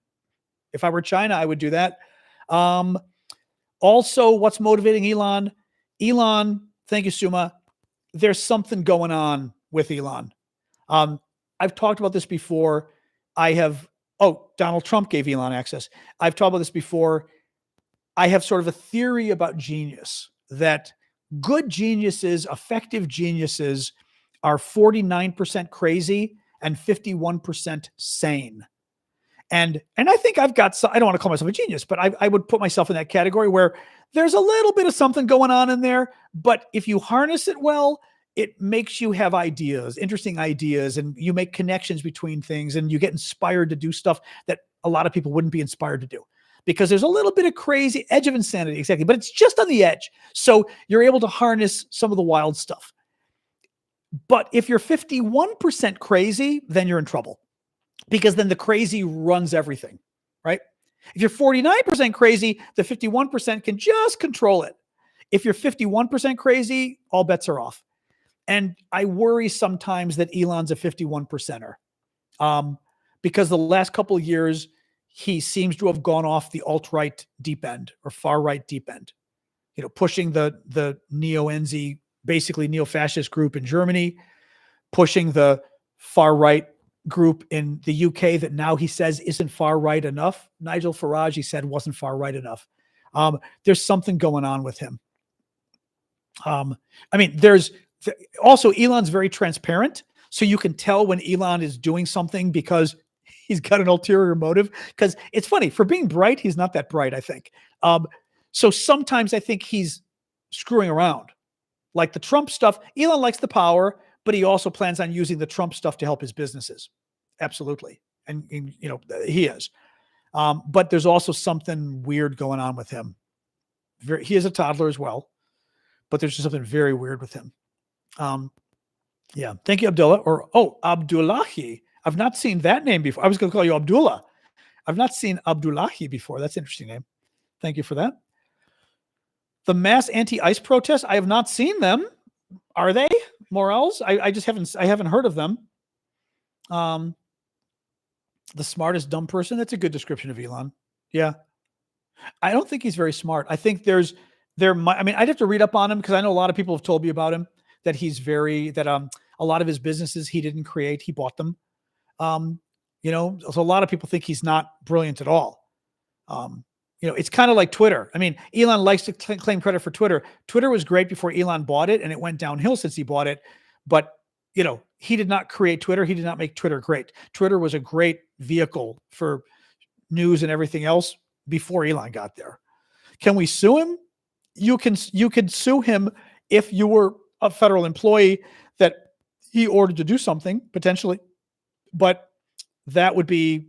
If I were China, I would do that. Also, what's motivating Elon? Elon, thank you, Suma. There's something going on with Elon. I've talked about this before. Donald Trump gave Elon access. I've talked about this before. I have sort of a theory about genius, that good geniuses, effective geniuses, are 49% crazy and 51% sane. And I think I've got some, I don't want to call myself a genius, but I would put myself in that category where there's a little bit of something going on in there, but if you harness it well, it makes you have ideas, interesting ideas, and you make connections between things, and you get inspired to do stuff that a lot of people wouldn't be inspired to do, because there's a little bit of crazy edge of insanity, exactly, but it's just on the edge. So you're able to harness some of the wild stuff. But if you're 51% crazy, then you're in trouble, because then the crazy runs everything, right? If you're 49% crazy, the 51% can just control it. If you're 51% crazy, all bets are off. And I worry sometimes that Elon's a 51%er, because the last couple of years, he seems to have gone off the alt-right deep end or far-right deep end, pushing the neo-Enzi, basically neo-fascist group in Germany, pushing the far-right group in the UK that now he says isn't far-right enough. Nigel Farage, he said, wasn't far-right enough. There's something going on with him. Also, Elon's very transparent, so you can tell when Elon is doing something because he's got an ulterior motive. Because it's funny, for being bright, he's not that bright, I think. So sometimes I think he's screwing around. Like the Trump stuff, Elon likes the power, but he also plans on using the Trump stuff to help his businesses. Absolutely. And he is. But there's also something weird going on with him. He is a toddler as well, but there's just something very weird with him. Yeah. Thank you, Abdullah. Abdullahi. I've not seen that name before. I was going to call you Abdullah. I've not seen Abdullahi before. That's an interesting name. Thank you for that. The mass anti-ICE protests, I have not seen them. Are they Morels? I just haven't heard of them. The smartest dumb person. That's a good description of Elon. Yeah. I don't think he's very smart. I think I mean, I'd have to read up on him because I know a lot of people have told me about him that he's a lot of his businesses he didn't create, he bought them. So a lot of people think he's not brilliant at all. It's kind of like Twitter. I mean, Elon likes to claim credit for Twitter. Twitter was great before Elon bought it, and it went downhill since he bought it. But, he did not create Twitter. He did not make Twitter great. Twitter was a great vehicle for news and everything else before Elon got there. Can we sue him? You can sue him if you were a federal employee that he ordered to do something, potentially. But that would be,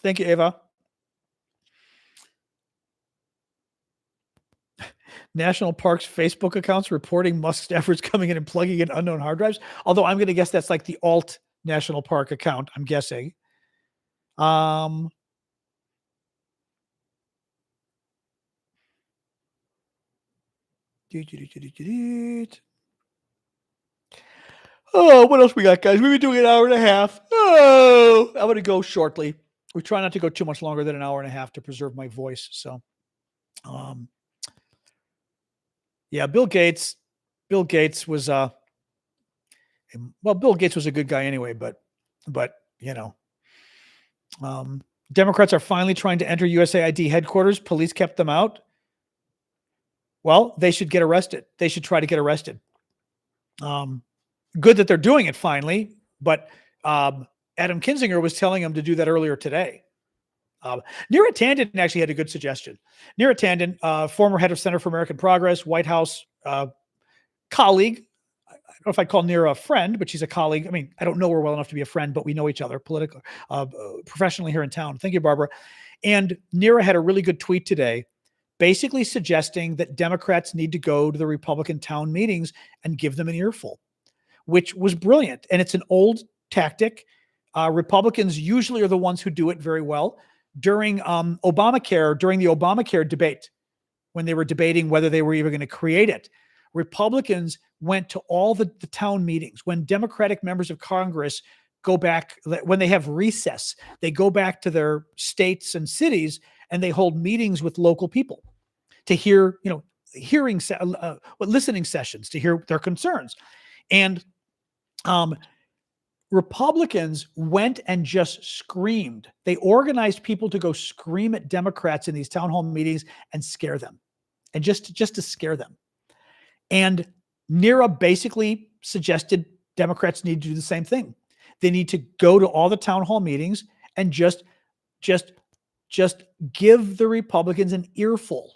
thank you, Ava. National Parks Facebook accounts reporting Musk staffers coming in and plugging in unknown hard drives. Although I'm going to guess that's like the alt National Park account, I'm guessing. Oh, what else we got, guys? We've been doing an hour and a half. Oh, I'm going to go shortly. We try not to go too much longer than an hour and a half to preserve my voice. So, yeah, Bill Gates was Bill Gates was a good guy anyway, but Democrats are finally trying to enter USAID headquarters. Police kept them out. Well, they should get arrested. They should try to get arrested. Good that they're doing it finally, but Adam Kinzinger was telling them to do that earlier today. Neera Tanden actually had a good suggestion. Neera Tanden, former head of Center for American Progress, White House colleague. I don't know if I'd call Neera a friend, but she's a colleague. I mean, I don't know her well enough to be a friend, but we know each other politically, professionally here in town. Thank you, Barbara. And Neera had a really good tweet today, basically suggesting that Democrats need to go to the Republican town meetings and give them an earful, which was brilliant. And it's an old tactic. Republicans usually are the ones who do it very well. During Obamacare, during the Obamacare debate, when they were debating whether they were even going to create it, Republicans went to all the town meetings. When Democratic members of Congress go back, when they have recess, they go back to their states and cities and they hold meetings with local people to hear, listening sessions to hear their concerns. And Republicans went and just screamed. They organized people to go scream at Democrats in these town hall meetings and scare them, and just to scare them. And Neera basically suggested Democrats need to do the same thing. They need to go to all the town hall meetings and just give the Republicans an earful.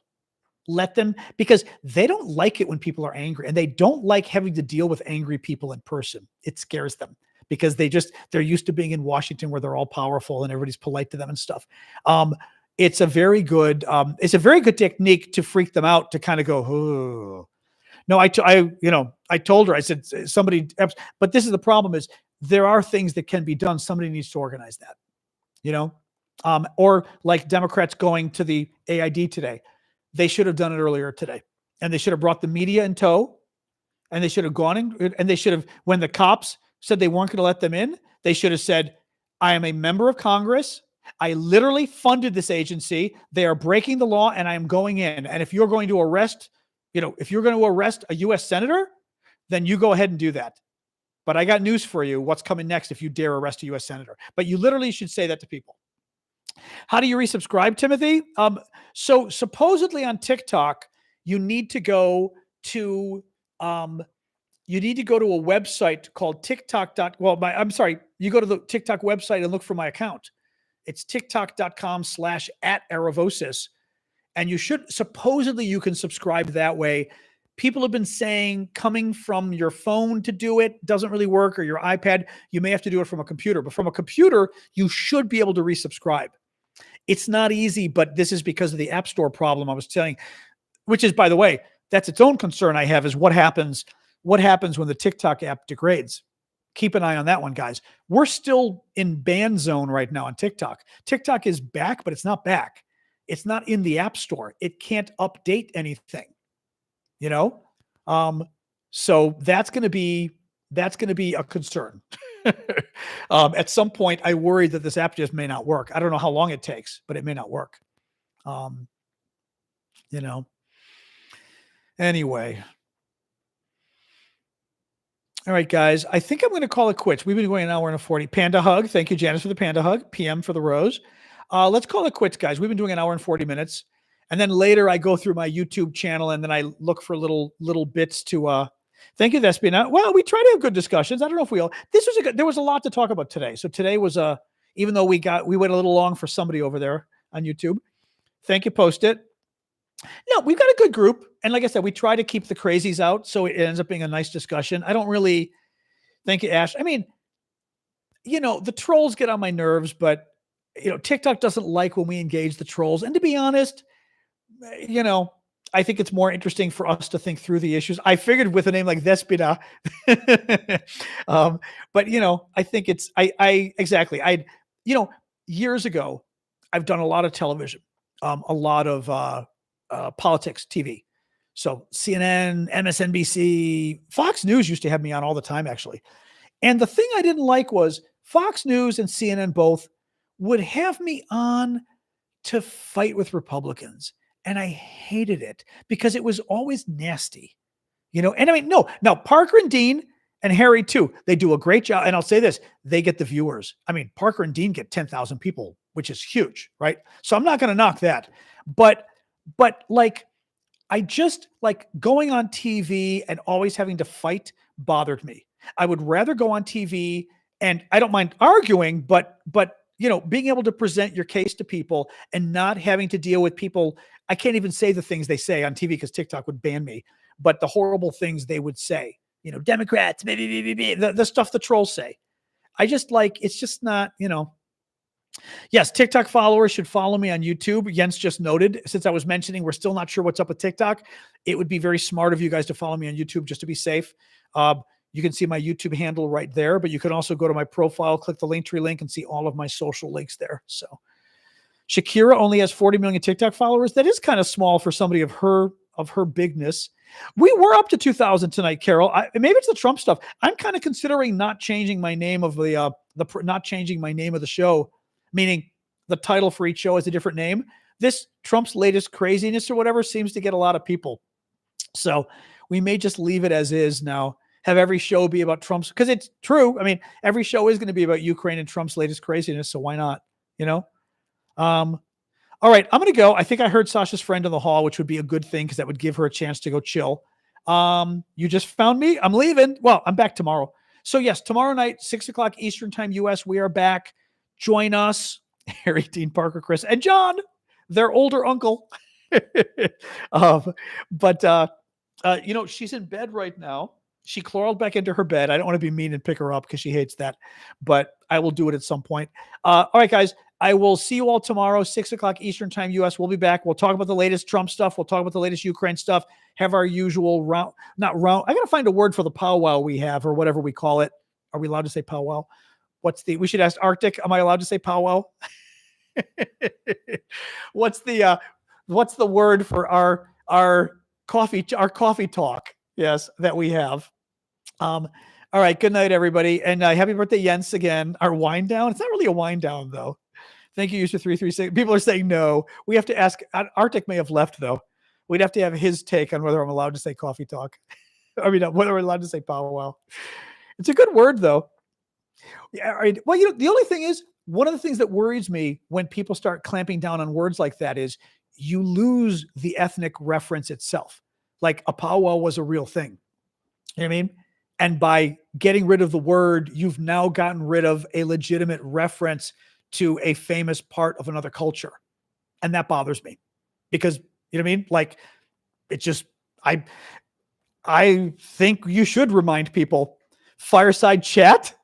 Let them, because they don't like it when people are angry, and they don't like having to deal with angry people in person. It scares them because they're used to being in Washington where they're all powerful and everybody's polite to them and stuff. It's a very good technique to freak them out, to kind of go, oh. No, I told her, I said, somebody, but this is the problem, is there are things that can be done. Somebody needs to organize that, or like Democrats going to the AID today. They should have done it earlier today, and they should have brought the media in tow, and they should have gone in, and they should have, when the cops said they weren't going to let them in, they should have said, I am a member of Congress. I literally funded this agency. They are breaking the law, and I am going in. And if you're going to arrest, if you're going to arrest a U.S. senator, then you go ahead and do that. But I got news for you. What's coming next if you dare arrest a U.S. senator? But you literally should say that to people. How do you resubscribe, Timothy? So supposedly on TikTok, you need to go to a website called TikTok. You go to the TikTok website and look for my account. It's tiktok.com/@Aravosis. And you can subscribe that way. People have been saying coming from your phone to do it doesn't really work, or your iPad. You may have to do it from a computer, but from a computer, you should be able to resubscribe. It's not easy, but this is because of the App Store problem I was telling, which is, by the way, that's its own concern I have, is what happens when the TikTok app degrades. Keep an eye on that one, guys. We're still in ban zone right now on TikTok. TikTok is back, but it's not back. it's not in the App Store. It can't update anything, you know? So that's going to be a concern. At some point, I worry that this app just may not work. I don't know how long it takes, but it may not work. You know. Anyway. All right, guys. I think I'm going to call it quits. We've been going an hour and 40. Panda hug. Thank you, Janice, for the panda hug. PM for the rose. Let's call it quits, guys. We've been doing an hour and 40 minutes. And then later I go through my YouTube channel and then I look for little bits to thank you, Despina. Well, we try to have good discussions. I don't know if we all there was a lot to talk about today. So today was even though we went a little long for somebody over there on YouTube. Thank you, Post It. No, we've got a good group. And like I said, we try to keep the crazies out. So it ends up being a nice discussion. I don't really thank you, Ash. I mean, the trolls get on my nerves, but TikTok doesn't like when we engage the trolls. And to be honest, I think it's more interesting for us to think through the issues. I figured with a name like Despina, but I think it's, exactly. Years ago, I've done a lot of television, a lot of politics TV. So CNN, MSNBC, Fox News used to have me on all the time, actually. And the thing I didn't like was Fox News and CNN both would have me on to fight with Republicans. And I hated it because it was always nasty, and I mean, now Parker and Dean and Harry too, they do a great job. And I'll say this, they get the viewers. I mean, Parker and Dean get 10,000 people, which is huge, right? So I'm not going to knock that, but like, I just like going on TV and always having to fight bothered me. I would rather go on TV and I don't mind arguing, but being able to present your case to people and not having to deal with people. I can't even say the things they say on TV because TikTok would ban me, but the horrible things they would say, Democrats, the stuff the trolls say. I just it's just not, Yes, TikTok followers should follow me on YouTube. Jens just noted, since I was mentioning, we're still not sure what's up with TikTok. It would be very smart of you guys to follow me on YouTube just to be safe. You can see my YouTube handle right there, but you can also go to my profile, click the Linktree link, and see all of my social links there. So Shakira only has 40 million TikTok followers. That is kind of small for somebody of her bigness. We were up to 2,000 tonight, Carol. Maybe it's the Trump stuff. I'm kind of considering not changing my name of not changing my name of the show, meaning the title for each show is a different name. This Trump's latest craziness or whatever seems to get a lot of people. So we may just leave it as is now. Have every show be about Trump's, because it's true. I mean, every show is going to be about Ukraine and Trump's latest craziness. So why not? All right, I'm going to go. I think I heard Sasha's friend in the hall, which would be a good thing because that would give her a chance to go chill. You just found me. I'm leaving. Well, I'm back tomorrow. So yes, tomorrow night, 6:00 Eastern time, US, we are back. Join us, Harry, Dean, Parker, Chris, and John, their older uncle. She's in bed right now. She crawled back into her bed. I don't want to be mean and pick her up because she hates that, but I will do it at some point. All right, guys, I will see you all tomorrow, 6:00 Eastern time, US. We'll be back. We'll talk about the latest Trump stuff. We'll talk about the latest Ukraine stuff. Have our usual round. I got to find a word for the powwow we have or whatever we call it. Are we allowed to say powwow? We should ask Arctic. Am I allowed to say powwow? What's the word for our coffee talk? Yes, that we have. All right. Good night, everybody. And happy birthday, Jens, again. Our wind down. It's not really a wind down, though. Thank you, user 336. People are saying no. We have to ask. Arctic may have left, though. We'd have to have his take on whether I'm allowed to say coffee talk. I mean, whether we're allowed to say powwow. It's a good word, though. Yeah. Right. Well, the only thing is, one of the things that worries me when people start clamping down on words like that is you lose the ethnic reference itself. Like a powwow was a real thing. You know what I mean? And by getting rid of the word, you've now gotten rid of a legitimate reference to a famous part of another culture. And that bothers me because, you know what I mean? Like it just, I think you should remind people fireside chat.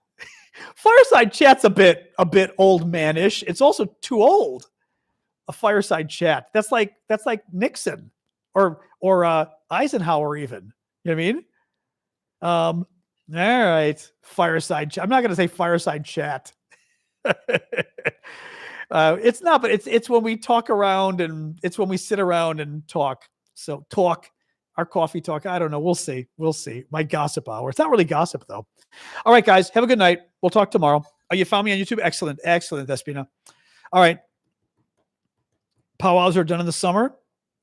Fireside chat's a bit old manish. It's also too old. A fireside chat. That's like Nixon or Eisenhower even. You know what I mean? All right. Fireside chat. I'm not going to say fireside chat. It's not, but it's when we talk around and it's when we sit around and talk. So talk, our coffee talk. I don't know. We'll see. We'll see. My gossip hour. It's not really gossip though. All right, guys. Have a good night. We'll talk tomorrow. Oh, you found me on YouTube? Excellent. Excellent, Despina. All right. Powwows are done in the summer.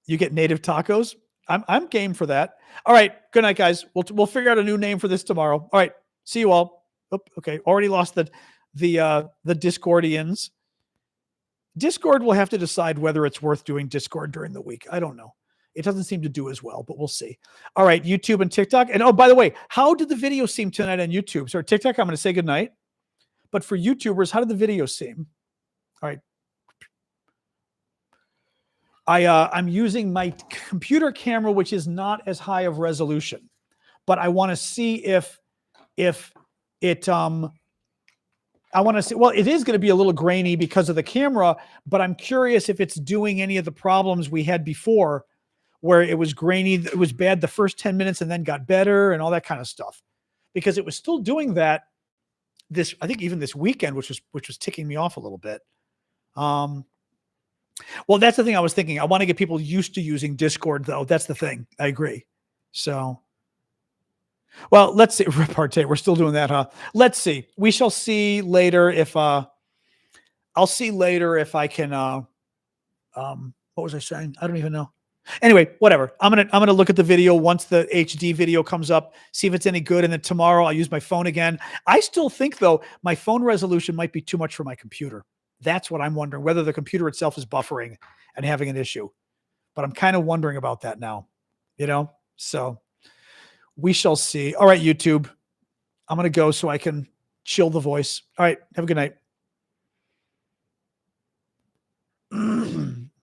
You get native tacos. I'm game for that. All right. Good night, guys. We'll figure out a new name for this tomorrow. All right. See you all. Oh, okay. Already lost the Discordians. Discord will have to decide whether it's worth doing Discord during the week. I don't know. It doesn't seem to do as well, but we'll see. All right, YouTube and TikTok. And oh, by the way, how did the video seem tonight on YouTube? So TikTok, I'm going to say goodnight. But for YouTubers, how did the video seem? All right. I'm using my computer camera, which is not as high of resolution, but I want to see if it I want to see, well, it is going to be a little grainy because of the camera, but I'm curious if it's doing any of the problems we had before where it was grainy, it was bad the first 10 minutes and then got better and all that kind of stuff. Because it was still doing that I think even this weekend, which was ticking me off a little bit. Well, that's the thing I was thinking. I want to get people used to using Discord though. That's the thing. I agree. So, well, let's see. Repartee. We're still doing that, huh? Let's see. We shall see later if I'll see later if I can what was I saying? I don't even know. Anyway, whatever. I'm gonna look at the video once the HD video comes up, see if it's any good, and then tomorrow I'll use my phone again. I still think though my phone resolution might be too much for my computer. That's what I'm wondering, whether the computer itself is buffering and having an issue. But I'm kind of wondering about that now, so we shall see. All right, YouTube. I'm going to go so I can chill the voice. All right. Have a good night.